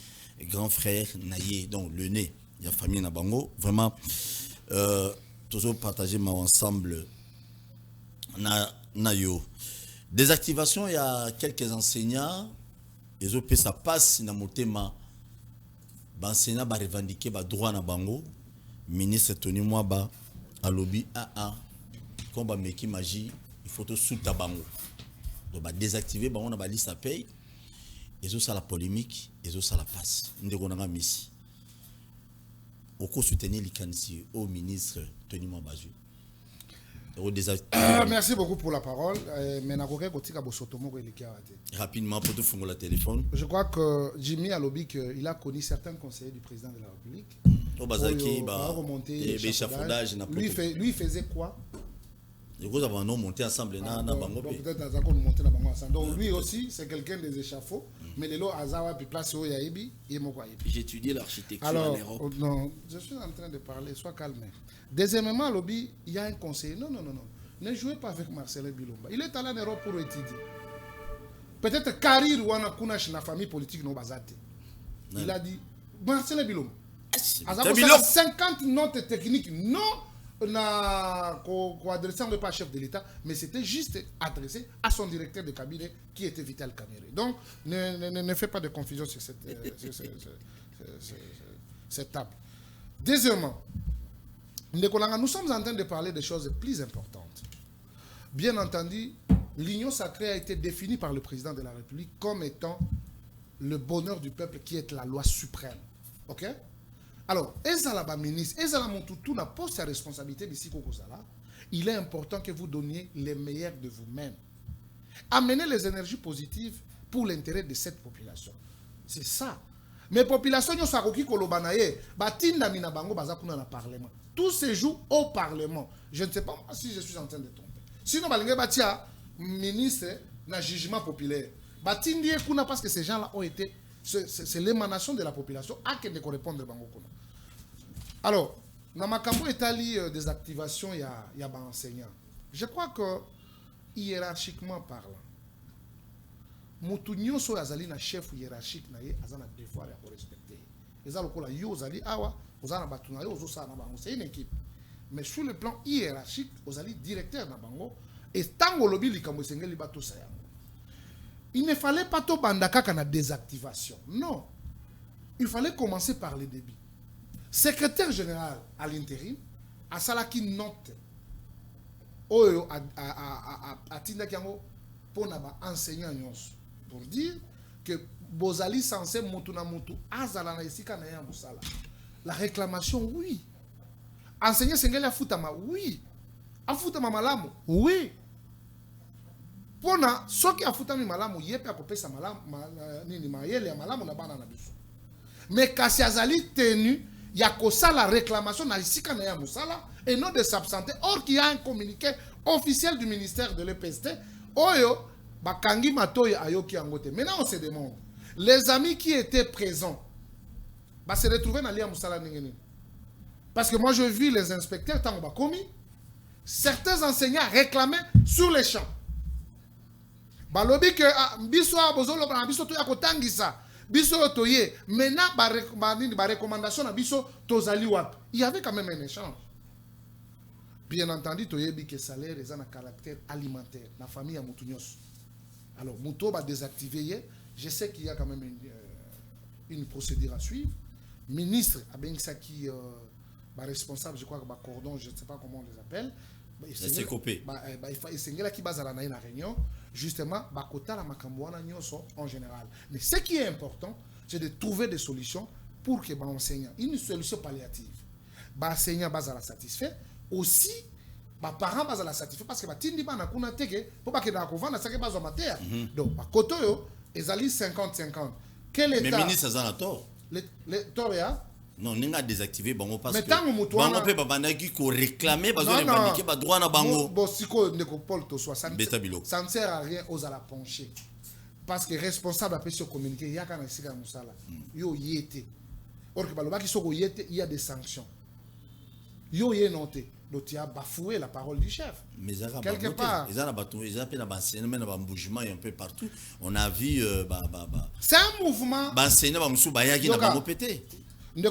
grand frère Naye, donc le nez, il y a famille Nabango. Vraiment, toujours partager ensemble Nayo. Désactivation, il y a quelques enseignants. Les autres, ça passe dans mon thème. Les enseignants vont revendiquer le droit na bango. Ministre Tony Mwaba, à lobby AA, comme Meki Magie, il faut tout sous bango. Donc, désactiver, on a la liste à paye. Et ça, la polémique, et ça, la passe. Nous avons mis. Au cours soutenir l'ICANSI au ministre Tony Mwaba. Merci beaucoup pour la parole. Rapidement, pour te faire le téléphone. Je crois que Jimmy a lobby qu'il a connu certains conseillers du président de la République. Lui faisait quoi? Nous avons monté ensemble. Donc lui aussi, c'est quelqu'un des échafauds. Mais les lots Azawa puis place au Yaïbi, il m'a quoi. J'ai étudié l'architecture en Europe. Non, je suis en train de parler, sois calme. Deuxièmement, lobby, il y a un conseiller. Non. Ne jouez pas avec Marcelin Bilomba. Il est allé en Europe pour étudier. Peut-être Karir ou Anakunash, la famille politique, non basate. Il a dit, Marcelin Bilomba. Azawa 50 notes techniques, non. Adressé pas chef de l'État, mais c'était juste adressé à son directeur de cabinet qui était Vital Kamerhe. Donc, ne fais pas de confusion sur cette table. Deuxièmement, nous sommes en train de parler des choses plus importantes. Bien entendu, l'union sacrée a été définie par le président de la République comme étant le bonheur du peuple qui est la loi suprême. Ok? Alors, ministre, n'a pas sa responsabilité d'ici Kokosala. Il est important que vous donniez les meilleurs de vous-même. Amenez les énergies positives pour l'intérêt de cette population. C'est ça. Mais population, nous savons qui kolobanaye, batinda mina bango bazakuna na parlement. Tout se joue au parlement. Je ne sais pas si je suis en train de tromper. Sinon, balingé batia ministre na jugement populaire. Batindi kuna parce que ces gens-là ont été, c'est l'émanation de la population à qui ne correspondre bango kuna. Alors, dans ma campo étali des activations, il y a des enseignants. Je crois que, hiérarchiquement parlant, Moutounio so azali na chef hiérarchique na ye azana devoir ya respecter. Ezalo kola yo azali awa, ozana batuna yo ozo sa na bango, c'est une équipe. Mais sur le plan hiérarchique, ozali directeur na bango et tango lobi likambo esengeli bato sa yango. Il ne fallait pas to bandaka kana désactivation. Non. il fallait commencer par le début. Secrétaire général à l'intérim, à Salaki note, Oyo a Tinda Kiango, pour enseignant pour dire que Bozali censé Mutuna Mutu, Azala na Isika na Musala. La réclamation, oui. Enseignant Sengeli Afutama, oui. Afutama Malamu, oui. Pona, ce qui Afutami Malamu, yepe akopesa Malamu, nini mayele Malamu na bana na biso. Mais kasi azali tenu, il y a que ça la réclamation na Isika na Musala et non de s'absenter. Or qu'il y a un communiqué officiel du ministère de l'EPST, Oyo, Bakangi Matoye Ayoki Angote. Maintenant on se demande, les amis qui étaient présents, se retrouver dans l'IA Moussala Ningeni. Parce que moi je vis les inspecteurs, tant on commis, certains enseignants réclamaient sur les champs. Balobi que biso abozolo na biso to yakotangisa biso toye maintenant ba recommandation na biso tozali wapi. Il y avait quand même un échange. Bien entendu toyebi que salaire est un caractère alimentaire la famille a mutunyos. Alors muto va désactiver. Je sais qu'il y a quand même une procédure à suivre. Ministre Abensaki responsable, je crois que cordon, je ne sais pas comment on les appelle. Il faut essayer qui base à la réunion justement bakota la makambouana nyoso en général. Mais ce qui est important, c'est de trouver des solutions pour que enseignant une solution palliative. Enseignant base à la satisfait aussi. Parents base à la satisfait parce que tindi bana kuna teke pour pas que na kovanda ça que base mater. Donc bakoto yo ezali 50-50. Quel état? Mais ministre ça a tort. Le tort ya non, on a désactivé bango parce que bango peut babandaki ko réclamer parce que revendiquer ba droit na bango. Bosiko ndeko Paul to 60. Ça ne sert à rien aux à la pencher. Parce que responsable a pu se communiquer yaka na sika musala. Yo yete. Or que balobaki soko yete, il y a des sanctions. Yo yé noté. Donc tu as bafoué la parole du chef. Mais quelque part. Ils ont un bougement un peu partout. On a vu c'est un mouvement. Il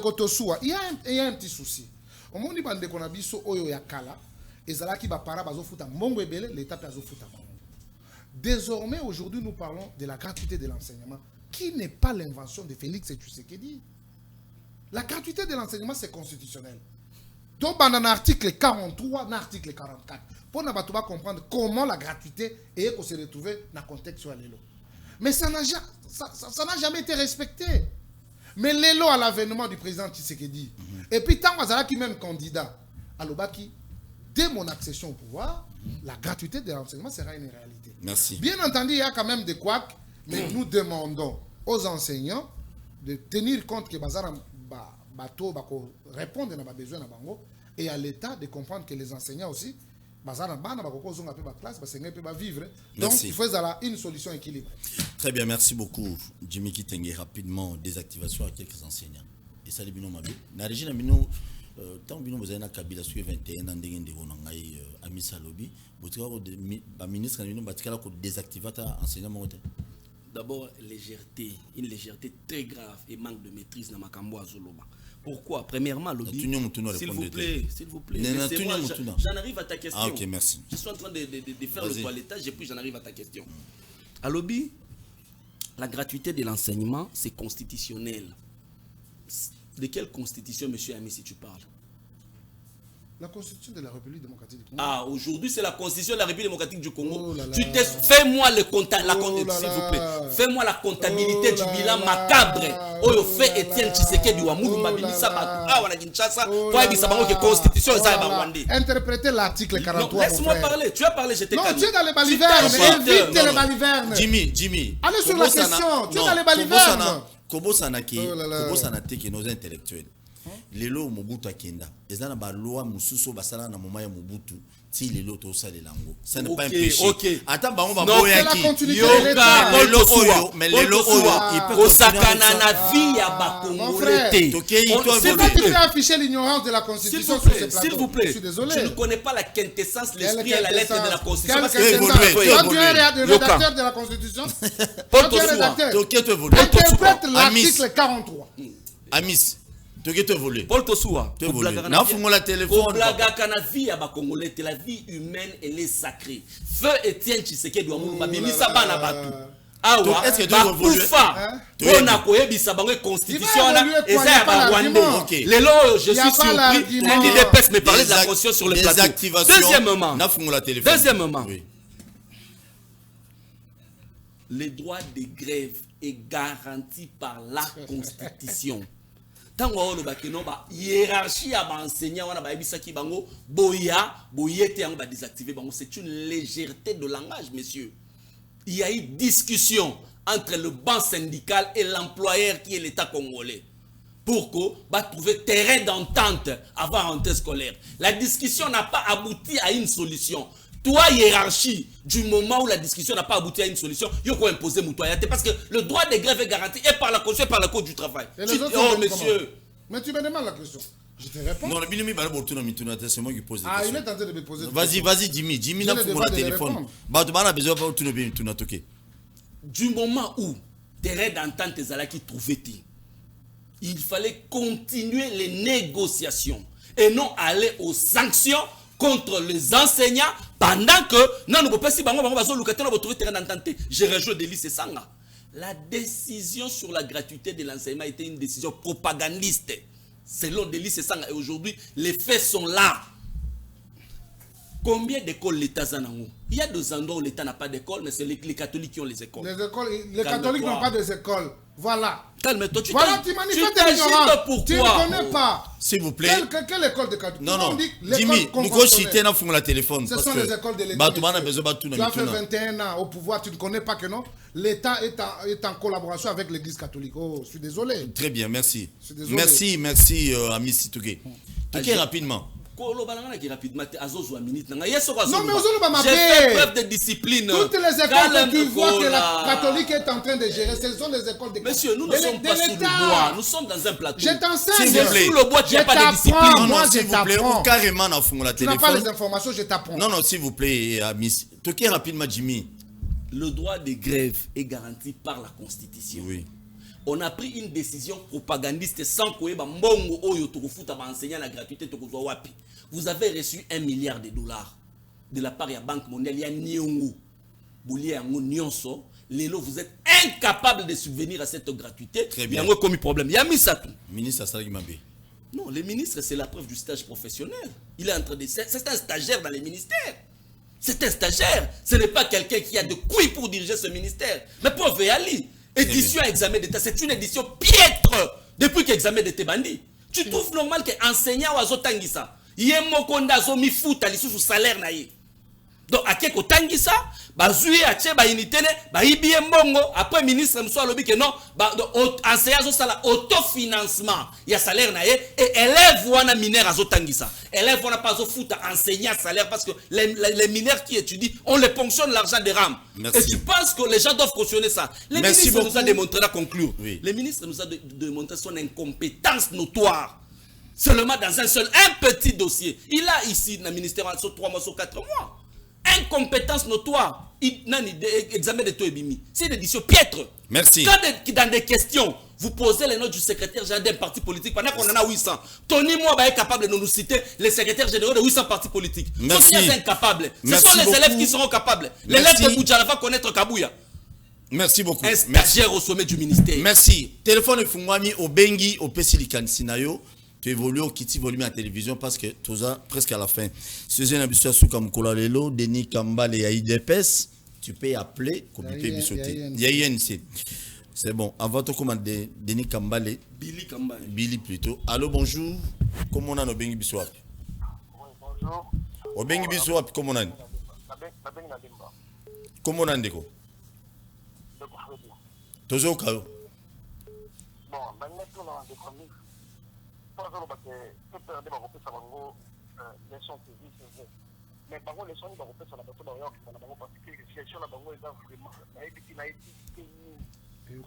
y a un petit souci. Au moment où on a biso oyo ya kala, ezalaki ba para bazo futa mbongo ebele, l'état bazo futa. Désormais aujourd'hui nous parlons de la gratuité de l'enseignement qui n'est pas l'invention de Félix Tshisekedi. La gratuité de l'enseignement c'est constitutionnel. Donc, dans l'article 43, dans l'article 44, pour ne pas comprendre comment la gratuité est qu'on se retrouve dans le contexte sur l'élo. Mais ça n'a jamais été respecté. Mais l'élo à l'avènement du président Tshisekedi. Et puis, tant que qui même candidat à l'Obaki, dès mon accession au pouvoir, la gratuité de l'enseignement sera une réalité. Merci. Bien entendu, il y a quand même des couacs, mais nous demandons aux enseignants de tenir compte que Bazar bateau répondre à nos besoins et à l'État de comprendre que les enseignants aussi vivre. Donc il faut une solution équilibrée. Très bien, merci beaucoup Jimmy Kitenge. Rapidement, désactivation à quelques enseignants. Et ça les bino mabe. Na région bino tant bino vous avez na Kabila sur 21 ans ndenge on a ami Salobi, botika ko ministre bino batika ko désactiver ta enseignant. D'abord, légèreté, une légèreté très grave et manque de maîtrise dans Makambo Azoloba. Pourquoi? Premièrement, lobby. S'il vous plaît. J'en arrive à ta question. Ah, ok, merci. Je suis en train de faire le toilettage et puis j'en arrive à ta question. À lobby, la gratuité de l'enseignement, c'est constitutionnel. De quelle constitution, monsieur Ami, si tu parles? La constitution de la République démocratique du Congo. Ah, aujourd'hui, c'est la constitution de la République démocratique du Congo. Fais-moi le s'il vous plaît. Fais-moi la comptabilité du bilan macabre. Oyo fait Etienne Tshisekedi wa Moulou Mabimisa Batou. Ah, wana Kinshasa. Toi, il s'abonne que constitution est ça Rwandais. Interpréter l'article 43. Laisse-moi parler. Tu as parlé, j'étais calme. Non, tu es dans les balivernes. Évite les balivernes. Jimmy. Allez sur la question. Tu es dans les balivernes. Comment ça n'a que nos intellectuels. Les lois Mobutu Akenda, ils ont la loi Mususo Basala na moment ya Mobutu, si les lois to ça les langues. Ça n'est pas un péché. Attends, on va boya qui. Mais les lois ils peuvent osakana na vie ya bakongolais. C'est pas tu peux afficher l'ignorance de la constitution sur ce plateau. S'il vous plaît. Je suis désolé. Je ne connais pas la quintessence, l'esprit et la lettre de la constitution. Quand tu es rédacteur de la constitution, Paul Tossoua. Interprète l'article 43. Amis. Paul Tossoua. Na fungo la téléphone. La vie humaine elle est sacrée. Feu Etienne Tshisekedi wa Moulou Mabimisa bana batu. awa est-ce que bakufa mpona koyebisa bango constitution wana eza ya barwandais. Lelo je suis surpris l'UDPS me parler de la constitution sur le plateau. Deuxièmement, le droit de grève est garanti par la constitution. Tango ono bakeno ba hiérarchie ya enseignant wana ba ebisaki bango boyete yango ba désactiver bango, c'est une légèreté de langage, messieurs. Il y a eu discussion entre le banc syndical et l'employeur qui est l'État congolais pour qu'on va trouver terrain d'entente avant la rentrée scolaire. La discussion n'a pas abouti à une solution. Toi, hiérarchie, du moment où la discussion n'a pas abouti à une solution, il faut imposer moutoyate parce que le droit de grève est garanti et par la Constitution et par le Code du travail. Oh, monsieur. Mais tu me demandes la question. Je te réponds. Non, c'est moi qui pose des questions. Il est tenté de me poser des questions. Vas-y, Jimmy. Jimmy n'a pas mon téléphone. Du moment où terrain d'entente qui trouvait, il fallait continuer les négociations et non aller aux sanctions contre les enseignants pendant que je rejoins Délice Sanga. La décision sur la gratuité de l'enseignement était une décision propagandiste. Selon Délice Sanga, et aujourd'hui, les faits sont là. Combien d'écoles l'État a? Il y a des endroits où l'État n'a pas d'école, mais c'est les catholiques qui ont les écoles. Les catholiques n'ont pas des écoles. Voilà. Calme-toi, tu manifestes l'ignorance. Pourquoi? Tu ne connais pas. S'il vous plaît. Quelle école de catholiques? Non. Jimmy, nous citer la téléphone. Ce sont les écoles de l'État. Tu as fait 21 ans au pouvoir, tu ne connais pas que non? L'État est en collaboration avec l'Église catholique. Oh, je suis désolé. Très bien, merci. Merci, ami Situke. Touké rapidement. Non, mais j'ai fait preuve de discipline. Toutes les écoles que tu vois que la catholique est en train de gérer, ce sont les écoles de Monsieur, nous ne sommes pas sous le bois, nous sommes dans un plateau. Je t'enseigne. Sous le bois, tu n'as pas de discipline. Moi, je t'apprends. Carrément, dans la tu n'as pas les informations, je t'apprends. Non, s'il vous plaît, Miss. Toquez rapidement, Jimmy. Le droit de grève est garanti par la Constitution. Oui. On a pris une décision propagandiste sans que mbongo oyo tokufuta ba enseignant la gratuité tokozwa wapi. Vous avez reçu $1 milliard de la part de la Banque mondiale, il y a Nyongo. Nyonso. Lelo, vous êtes incapable de subvenir à cette gratuité. Très bien. Il y a un commis problème. Il y a mis ça tout. Ministre Assali Mabé. Non, le ministre, c'est la preuve du stage professionnel. Il est en train de. C'est un stagiaire dans les ministères. C'est un stagiaire. Ce n'est pas quelqu'un qui a de couilles pour diriger ce ministère. Mais pauvre Ali, édition examen d'État, c'est une édition piètre depuis qu'examen d'État bandit. Tu trouves normal qu'enseignant ou azotangisa, yemokonda zo mifuta lisusu salaire na ye. Donc akeko tangisa, bazui atie ba unité ba ibie mbongo, après ministre mso alobi que non, enseignant zo sala autofinancement, ya salaire na ye et élève wana mineur azotangisa. Élève wana pas zo futa enseignant salaire parce que les mineurs qui étudient, on les ponctionne l'argent des rames. Merci. Et tu penses que les gens doivent cautionner ça? Le ministre nous a démontré à conclure. Oui. Le ministre nous a démontré son incompétence notoire. Seulement dans un petit dossier. Il a ici, dans le ministère, sur 3 mois, sur 4 mois. Incompétence notoire. Examen de Toebimi. C'est une édition piètre. Merci. Quand dans des questions, vous posez les noms du secrétaire général d'un parti politique, pendant qu'on en a 800. Tony Moua est capable de nous citer les secrétaires généraux de 800 partis politiques. Merci. Ce sont les incapables. Merci ce sont les beaucoup. élèves qui seront capables. L'élève de Boudjala va connaître Kabouya. Merci beaucoup. Un stagiaire au sommet du ministère. Merci. Téléphone est fungwami au Bengi au Pesilikan Sinayo. Tu évolues au Kiti volume à la télévision parce que tout ça presque à la fin. Si j'ai un habitué à Souka Mkola Lelo, Denis Kambale et Aïdepes, tu peux appeler Comité Bissoté. Il y a INC. C'est bon. Avant de commander Denis Kambale. Billy Kambale. Billy plutôt. Allô, bonjour. Comment on a nos Bengi Bissouap? Oui, bonjour. Au Bengi Bissouap, comment on a? Comment on a ndeko? Tozo Kao. Bon, maintenant, on a des commis. Pas seulement parce que tout le monde va repérer sa bango, les sons qui disent, mais par contre, les sons qui vont repérer sur la bateau d'Orient, qui sont la bango, parce que les situations la bango, elles ont vraiment, la été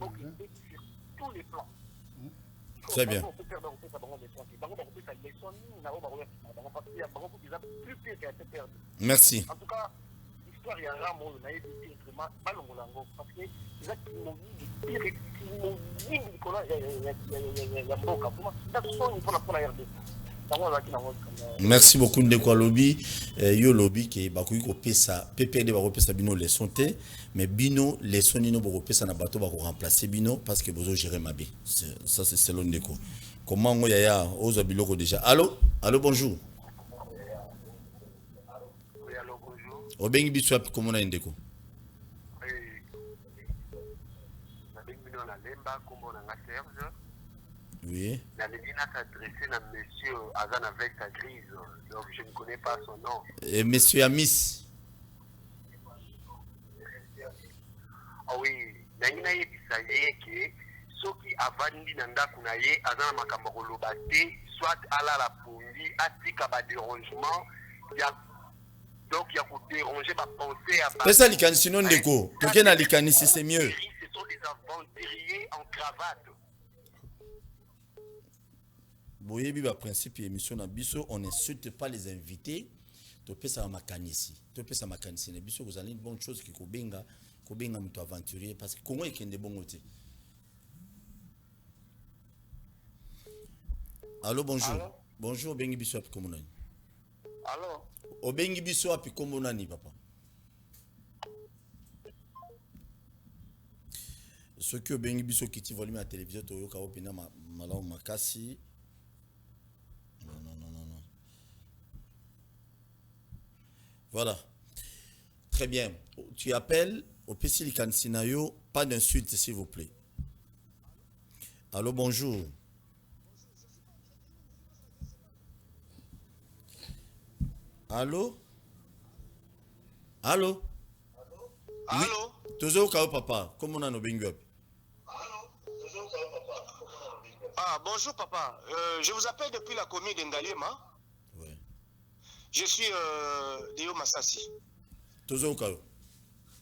donc, sur tous les plans. Très bien. On peut faire repérer sa bango, les sons qui vont repérer sa leçon, ni n'a pas repérer, parce qu'il y a bango qui a plus pire qui a été perdu. Merci. En tout cas, l'histoire, il y a un rame, on a été vraiment balongolango, parce que les actes qui m'ont dit, pire il y a mboka pour ça son il faut la RDC Merci beaucoup ndeko lobby yo lobby ke bakoki kopesa PPRD bakopesa bino leçon te mais bino leçon nino bakopesa na bato bako remplacer bino parce que bozo gérer mabe. Ça c'est selon ndeko. Comment ngo yaya ozo biloko déjà. Allô bonjour. Oui, allô, bonjour. Obengi biso api comment na ndeko. Oui. La Médina s'adressait à monsieur Azan avec sa grise, donc je ne connais pas son nom. Et monsieur Amis. Ah oui, nangina yebisa yeke soki avandi nanda kunaye azana makambo koloba te soit ala la pundi atika ba dérangement ya donc il y a pour déranger ma pensée à Pesa likanisi non ndeko. Toke na likanisi c'est mieux. Ce sont des aventuriers en cravate. Boyebi ba principe émission na biso on n'insulte pas les invités. Topesa makanisi. Topesa makanisi na biso kozali une bonne chose ki kobenga mto aventurier parce que Congo ekende bongo te. Allô bonjour. Allô? Bonjour bengi biso api kombo nani? Allô? Obengi biso api kombo nani papa? Ce que obengi biso kiti volume à télévision toyoka opena malamu makasi. Non. Voilà. Très bien. Tu appelles au PC Likansinayo, pas d'insulte s'il vous plaît. Allô, bonjour. Allô? Allô? Allô? Tozo kao papa, comment on a nos bingo? Ah, bonjour papa. Je vous appelle depuis la commune d'Engalema. Oui. Je suis Deo Massassi. Tozo kao.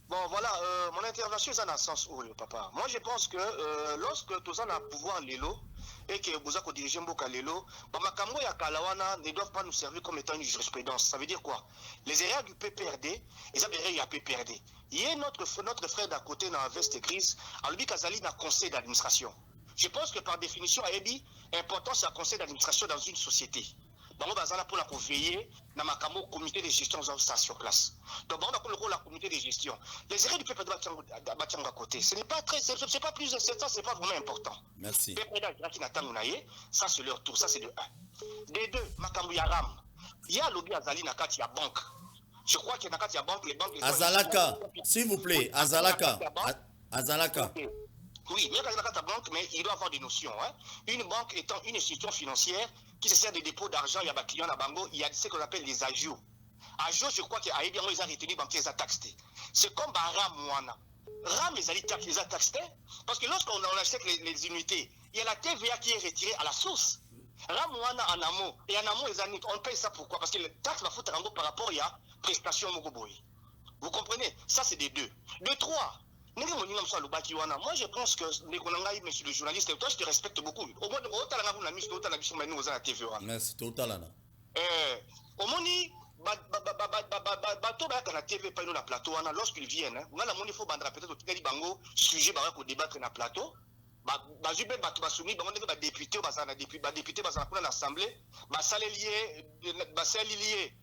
Bon, voilà, mon intervention est dans le sens où, papa. Moi, je pense que lorsque tous on a pouvoir l'élo et que vous avez dirigé Mboka l'élo, Makambo et Kalawana ne doivent pas nous servir comme étant une jurisprudence. Ça veut dire quoi? Les erreurs du PPRD, ils ont des erreurs à PPRD. Il y a notre frère d'à côté dans la veste grise, Albi Kazali dans le conseil d'administration. Je pense que par définition, Aebi, important c'est un conseil d'administration dans une société. Donc, on va pour la veiller dans le comité de gestion sur place. Donc, on a pour le rôle la comité de gestion. Les erreurs du PPRD à côté, ce n'est pas très, c'est pas plus, c'est pas vraiment important. Merci. Ça, c'est leur tour, ça, c'est de 1. De 2, Makambu Yaram. Il y a lobby Azali Nakati à banque. Je crois qu'il y a Nakati à banque, les banques. Azalaka, s'il vous plaît, Azalaka. Azalaka. Oui, mais il doit avoir des notions. Hein. Une banque étant une institution financière qui se sert de dépôt d'argent, il y a des clients à Bango, il y a ce qu'on appelle les agios. Agios, je crois qu'ils ont retenu banquiers à taxer. C'est comme Ram Mouana. Ram, les a taxés parce que lorsqu'on achète les unités, il y a la TVA qui est retirée à la source. Ram Mouana en amont, et en amont, on paye ça pourquoi? Parce que le taxe va foutre par rapport à prestation Mogoboy. Vous comprenez? Ça, c'est des 2. De 3. Moi, je pense que, monsieur le journaliste, toi, je te respecte beaucoup. Au moins, merci, total. Au moins, bateau na TV pas na plateau lorsqu'ils viennent il faut peut-être qu'il bango sujet pour débattre na plateau bazube bato basumi bango ndenge ba député bazana député bazana pour l'assemblée basali lié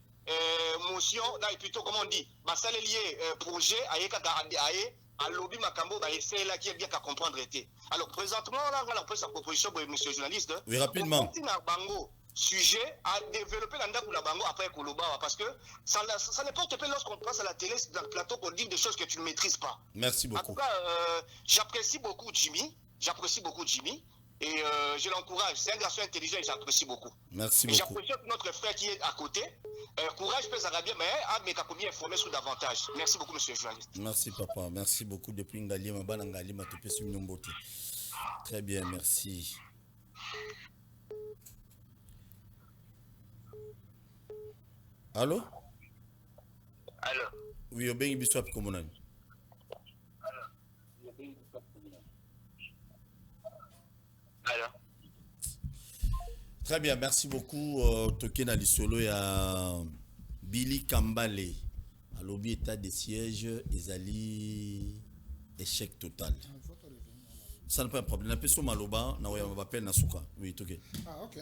motion là plutôt comment on dit basali lié projet ayeka aye à lobby makambo ba essayer là qui est bien qu'à comprendre été. Alors présentement là on a pris sa proposition pour monsieur le journaliste. Oui, rapidement. Bango sujet à développer l'anda pour la bango après Koloba parce que ça ne porte pas lorsqu'on passe à la télé dans le plateau pour dire des choses que tu ne maîtrises pas. Merci beaucoup. En tout cas, j'apprécie beaucoup Jimmy. Et je l'encourage. C'est un garçon intelligent et j'apprécie beaucoup. Merci beaucoup. J'apprécie notre frère qui est à côté. Courage, peut ça bien, mais à combien informer sur davantage. Merci beaucoup, monsieur le journaliste. Merci, papa. Merci beaucoup depuis Ngalima. Très bien, merci. Allô? Allô? Oui, au Bengi Bissop, comment on a? Alors. Très bien, merci beaucoup. Tokena Lisolo et à Billy Kambale. À l'objet état de siège, Ezali échec total. Ça n'est pas un problème. La personne Maloba, on appelle Nasuka. Oui, ok. Ah, ok.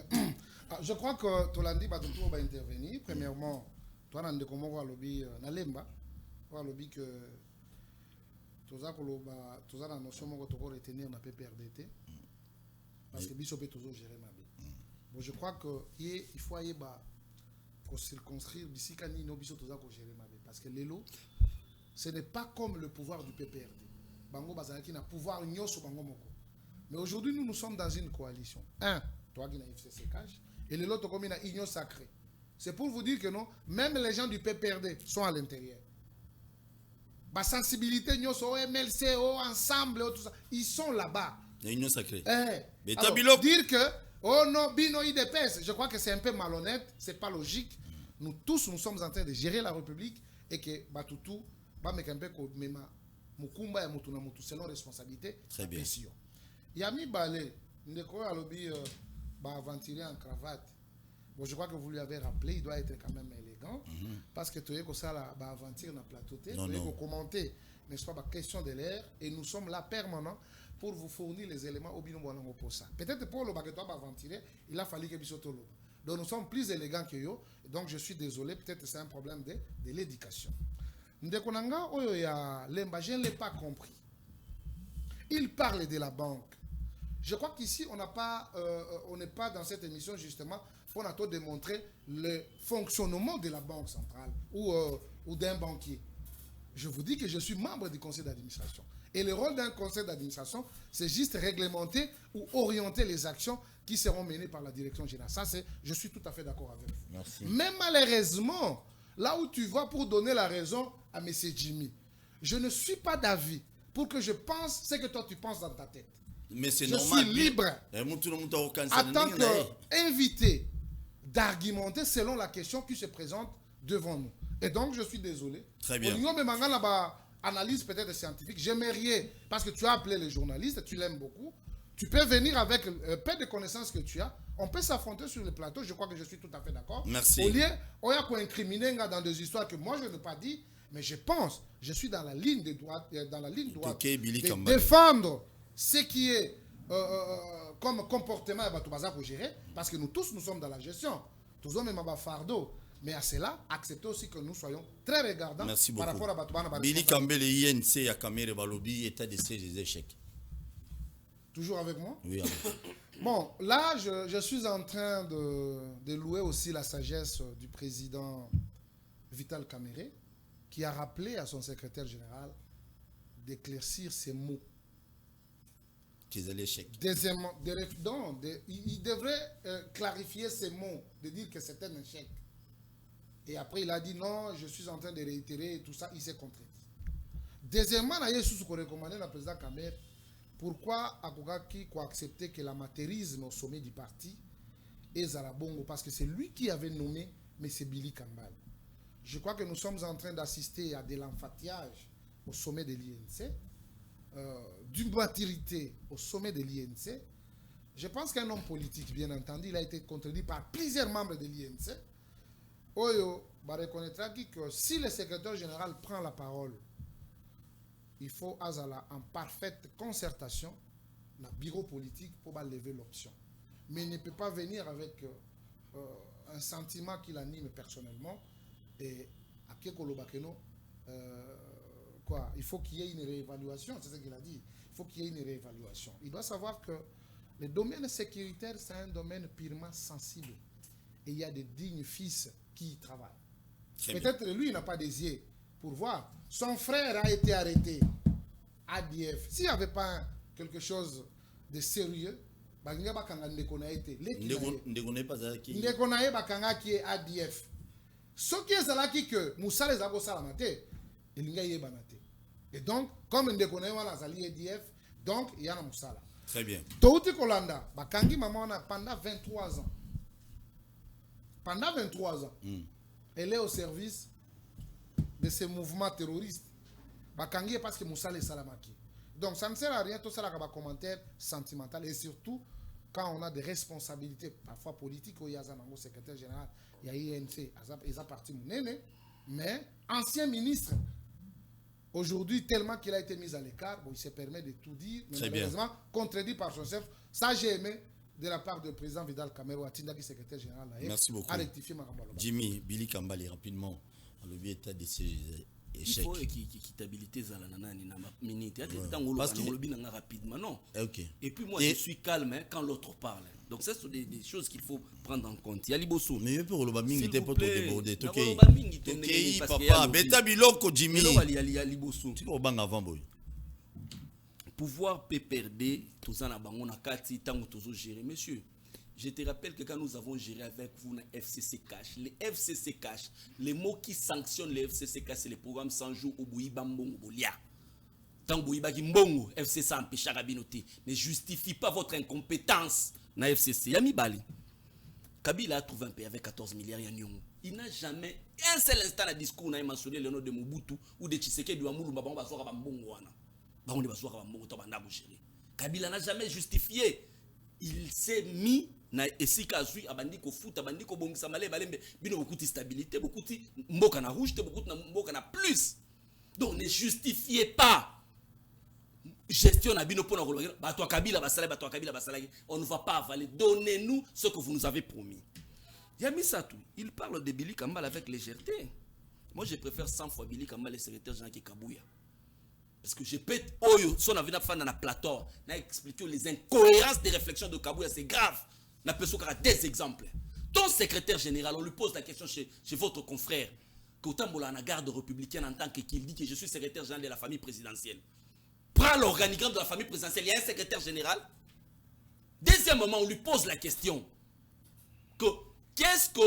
Je crois que Tolandi va intervenir. Premièrement, toi, on a un lobby dans Lemba. On a un lobby que tu as la notion de retenir dans PPRDT. Parce que Bishop est toujours géré ma vie. Bon, je crois qu'il faut aller pour circonscrire d'ici quand il y a Bishop toujours gérer ma vie. Parce que l'élo, ce n'est pas comme le pouvoir du PPRD. Bango Bazalaki n'a pouvoir ignorer sur Bango Moko. Mais aujourd'hui, nous sommes dans une coalition. Toi qui n'as FCC Cash, et l'autre comme une union sacrée. C'est pour vous dire que non, même les gens du PPRD sont à l'intérieur. La sensibilité, nous sommes au MLC, au ensemble, tout ça, ils sont là-bas. L'union sacrée. Alors, dire que, oh non, Bino IDPS, je crois que c'est un peu malhonnête, c'est pas logique. Nous tous, nous sommes en train de gérer la République et que Batutu, Mukumba et Mutuna Mutu, c'est leur responsabilité. Très bien. Yami Balé, Ndeko a lobby aventuré en cravate. Bon, je crois que vous lui avez rappelé, il doit être quand même élégant. Parce que tu as ça là, aventure dans la plateau, tu as commenter, n'est-ce pas, la question de l'air. Et nous sommes là permanents pour vous fournir les éléments au binombo pour ça. Peut-être pour le baguette aventuré, il a fallu que Bissotolo. Donc nous sommes plus élégants que eux. Donc je suis désolé, peut-être que c'est un problème de l'éducation. Ndekonanga, Lemba, je ne l'ai pas compris. Il parle de la banque. Je crois qu'ici, on n'est pas dans cette émission justement pour nous démontrer le fonctionnement de la banque centrale ou d'un banquier. Je vous dis que je suis membre du conseil d'administration. Et le rôle d'un conseil d'administration, c'est juste réglementer ou orienter les actions qui seront menées par la direction générale. Ça, je suis tout à fait d'accord avec vous. Merci. Mais malheureusement, là où tu vas pour donner la raison à M. Jimmy, je ne suis pas d'avis pour que je pense ce que toi tu penses dans ta tête. Mais c'est je normal. Suis libre en tant qu'invité d'argumenter selon la question qui se présente devant nous. Et donc, je suis désolé. Très bien. Au niveau de analyse peut-être scientifique, j'aimerais, parce que tu as appelé les journalistes, tu l'aimes beaucoup, tu peux venir avec peu de connaissances que tu as, on peut s'affronter sur le plateau, je crois que je suis tout à fait d'accord. Merci. Au lieu, on y a quoi incriminer dans des histoires que moi je n'ai pas dit, mais je pense, je suis dans la ligne de droite, de défendre ce qui est comme comportement à gérer, parce que nous tous, nous sommes dans la gestion. Tous hommes même fardeau. Mais à cela, acceptez aussi que nous soyons très regardants. Merci par beaucoup. rapport à Batouana. Billy Campbell et INC à Kamere Balobi, état de ces échecs. Toujours avec moi? Oui, avec moi. Bon, là, je suis en train de louer aussi la sagesse du président Vital Kamerhe, qui a rappelé à son secrétaire général d'éclaircir ces mots. Deuxièmement, il devrait clarifier ces mots, de dire que c'est un échec. Et après, il a dit non, je suis en train de réitérer et tout ça, il s'est contredit. Deuxièmement, il y a ce qu'on recommandait le président Kamerhe. Pourquoi Akogaki a accepté que l'amateurisme au sommet du parti est Zarabongo? Parce que c'est lui qui avait nommé M. Billy Kambal. Je crois que nous sommes en train d'assister à de l'enfatiage au sommet de l'INC, d'une maturité au sommet de l'INC. Je pense qu'un homme politique, bien entendu, il a été contredit par plusieurs membres de l'INC. Oyo, reconnaîtra que si le secrétaire général prend la parole, il faut azala en parfaite concertation le bureau politique pour lever l'option. Mais il ne peut pas venir avec un sentiment qui l'anime personnellement. Et à Kekolobakeno, il faut qu'il y ait une réévaluation, c'est ce qu'il a dit. Il faut qu'il y ait une réévaluation. Il doit savoir que le domaine sécuritaire, c'est un domaine purement sensible. Et il y a des dignes fils qui y travaillent. Peut-être lui, il n'a pas des yeux pour voir. Son frère a été arrêté. ADF. S'il n'y avait pas quelque chose de sérieux, qui est ADF. Ce qui est là qui que Moussa les a salamate, il y a banate. Et donc, comme on déconne Azali ADF, donc il y a Moussa là. Très bien. Touti Kolanda, Bakangi maman pendant 23 ans. Pendant 23 ans, elle est au service de ces mouvements terroristes. Bakangi parce que Moussa les salamaki. Donc ça ne sert à rien tout ça là comme commentaire sentimental et surtout quand on a des responsabilités parfois politiques au Yazanango secrétaire général, il y a INC, ils ont parti mais ancien ministre aujourd'hui tellement qu'il a été mis à l'écart, bon, il se permet de tout dire, mais malheureusement contredit par son chef. Ça j'ai aimé de la part du président Vidal Kamero, Atinda qui est secrétaire général. Merci beaucoup. À rectifier ma Rambaloba. Jimmy, Billy Kambali, rapidement. Le but état de ces échecs. Il faut équitabilité à la nanani na minute. Parce que rapidement, non. Ok. Et puis moi, je suis calme quand l'autre parle. Donc, ça, sont des choses qu'il faut prendre en compte. Il y a Liboso. Mais je peux le babing était pas trop débordé. Ok, papa, beta biloko Jimmy. Il y a Liboso. Tu peux bang avant boy. Pouvoir PPRD, tout ça na bango na kati tango tozo gérer. Monsieur, je te rappelle que quand nous avons géré avec vous na FCC Cash, les FCC Cash, les mots qui sanctionnent les FCC Cash, c'est les programmes 100 jours au Bouiba Mbongo Bolia. Tant Bouiba Mbongo, FCC empêche Rabinoté, ne justifie pas votre incompétence na FCC. Yami Bali. Kabila a trouvé un pays avec 14 milliards Yanyongo. Il n'a jamais un seul instant à discours n'a mentionné le nom de Mobutu ou de Tshisekedi ou Amulu Babon Basora Bambongo wana. Babon Basora Bambongo to banda géré. Kabila n'a jamais justifié. Il s'est mis na esika zui abandi ko foot abandi ko bongisa male balembe bino beaucoup de stabilité beaucoup de mboka na rouge beaucoup de mboka na plus. Donc ne justifiez pas gestion na bino pona kolobela bato Kabila basala on ne va pas avaler. Donnez-nous ce que vous nous avez promis. Yamisatou, il parle de Billy Kambal avec légèreté. Moi je préfère 100 fois Billy Kambal le secrétaire Jean Kabouya. Parce que je pète Oyo, son avis n'a pas dans la plateau, n'a expliqué les incohérences des réflexions de Kabouya, c'est grave. N'a pas qu'il y a des exemples. Ton secrétaire général, on lui pose la question chez votre confrère, qu'autant de la garde républicaine en tant qu'il dit que je suis secrétaire général de la famille présidentielle. Prends l'organigramme de la famille présidentielle, il y a un secrétaire général. Deuxièmement, on lui pose la question que qu'est-ce que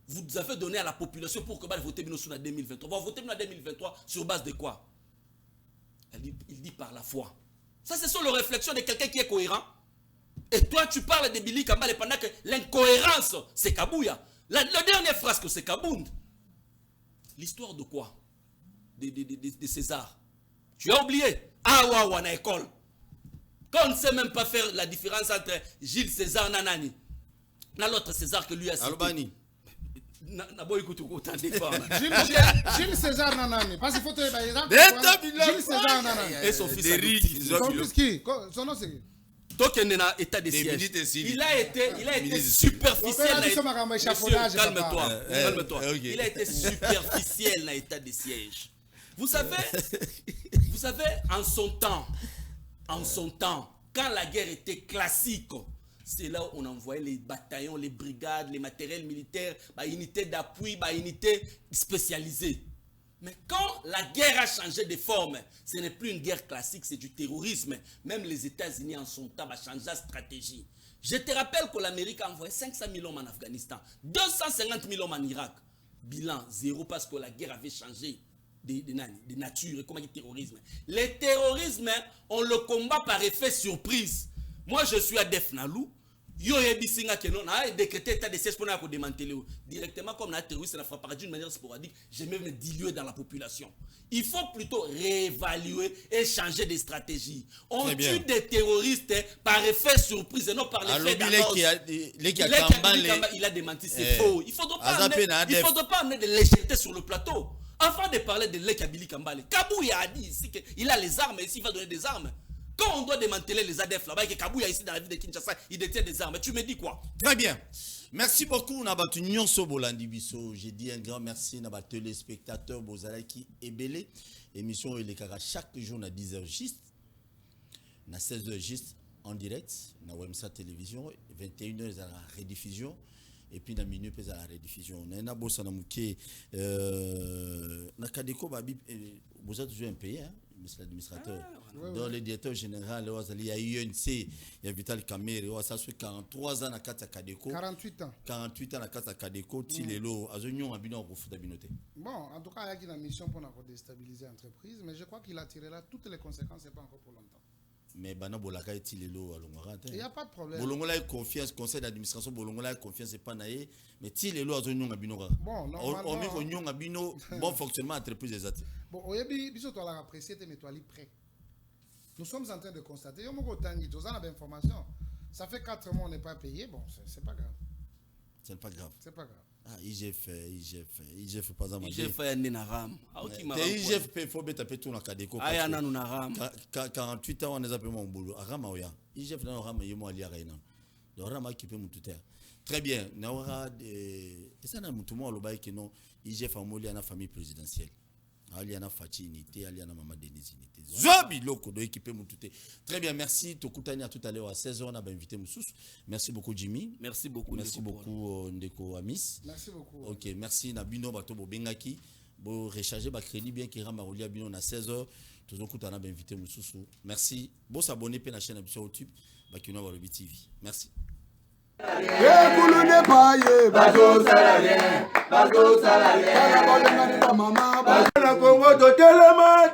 vous avez donné à la population pour que vous votez en 2023? Vous votez en 2023 sur base de quoi? Il dit par la foi. Ça, ce sont les réflexions de quelqu'un qui est cohérent. Et toi, tu parles de Billy Kambal pendant que l'incohérence, c'est Kabouya. La dernière phrase que c'est Kabound. L'histoire de quoi? De César. Tu as oublié? Ah, ouais, ouais, à l'école. Quand on ne sait même pas faire la différence entre Gilles César Nanani, l'autre César que lui a cité. Albani. Gilles César Nanani. Parce qu'il faut te dire. Gilles César Nanani. Et son fils. Son fils qui? Son nom c'est qui? État de siège. Il a été superficiel. Calme-toi. Il a été superficiel dans l'état de siège. Vous savez, en son temps, quand la guerre était classique, c'est là où on envoyait les bataillons, les brigades, les matériels militaires, les unités d'appui, les unités spécialisées. Mais quand la guerre a changé de forme, ce n'est plus une guerre classique, c'est du terrorisme. Même les États-Unis en son temps ont changé la stratégie. Je te rappelle que l'Amérique a envoyé 500 000 hommes en Afghanistan, 250 000 hommes en Irak. Bilan, zéro parce que la guerre avait changé de nature. Comment dire terrorisme? Le terrorisme, on le combat par effet surprise. Moi, je suis à Defnalou. Yo yebisinga que non a décrété état de siège pour nous démanteler directement comme la terroriste n'a pas d'une manière sporadique. Je vais me diluer dans la population. Il faut plutôt réévaluer et changer de stratégie. On tue des terroristes par effet surprise et non par l'effet d'annonce. Il a démenti, c'est faux. Il ne faudra pas amener de légèreté sur le plateau. Avant de parler de l'Ekabili Kambale, Kabouya a dit ici qu'il a les armes et ici il va donner des armes. Quand on doit démanteler les ADF là-bas et que Kabouya ici dans la ville de Kinshasa, il détient des armes. Tu me dis quoi? Très bien. Merci beaucoup. Nabatu Nyonso Bolandi Biso. J'ai dit un grand merci à tous les spectateurs Bozalaki et Belé. Émission il est chaque jour à 10h juste. À 16h juste en direct. Na Wemsa Télévision. 21h à la rediffusion. Et puis dans minuit à la rediffusion. On a bossa na muké. Na Kadeko Babi. Vous êtes toujours un pays, hein? Monsieur l'administrateur. Dans le directeur général, il y a UNC, il y a Vital Kamere, ça fait 43 ans à Kata Kadeko. 48 ans. 48 ans à Kata Kadeko, Tilelo, Azonion Abino au foot d'Abinoté. Bon, en tout cas, il y a une mission pour déstabiliser l'entreprise, mais je crois qu'il a tiré là toutes les conséquences, c'est pas encore pour longtemps. Mais Bana Bolaka et Tilelo à Longora. Il n'y a pas de problème. Bolongola est confiance, conseil d'administration, Bolongola est confiance, c'est pas naïe, mais Tilelo Azonion Abino. Bon, normalement. On met Abino, bon fonctionnement entreprise des athées. Bon, Oyebi, bisous, tu as apprécié, mais tu as prêt. Nous sommes en train de constater, il y a beaucoup d'informations. Ça fait 4 mois on n'est pas payé, bon, c'est pas grave. C'est pas grave. C'est pas grave. Ah, IGF pas ça. IGF est un naram. IGF il faut mettre tout dans Kadeko. Ah, ya naram. 48 ans on est appelé mon boulot. Arama oya. IGF na rama yemo ali araina. donc on a équipé mon tuteur. Très bien. Naora et ça na mutumo alobai que non IGF famoli na famille présidentielle. Ali ana Fati unité, ali ana Mama Denise unité. Zobi loko do équipé mon tuteur. Très bien, merci. Tokutani à tout à l'heure à 16h on a invité Moussous. Merci beaucoup Jimmy. Merci beaucoup. Merci beaucoup Ndeko Amis. Merci beaucoup. OK, merci Nabino bato bo bengaki. Bo recharger ba crédit bien qui ramba Olia Bino na 16h. Toujours kutana ba invité Moussous. Merci. Bo s'abonner pe na chaîne sur YouTube Bakino Balobi TV. Merci. Bazo salarié, bazo salarié. Congo to telema,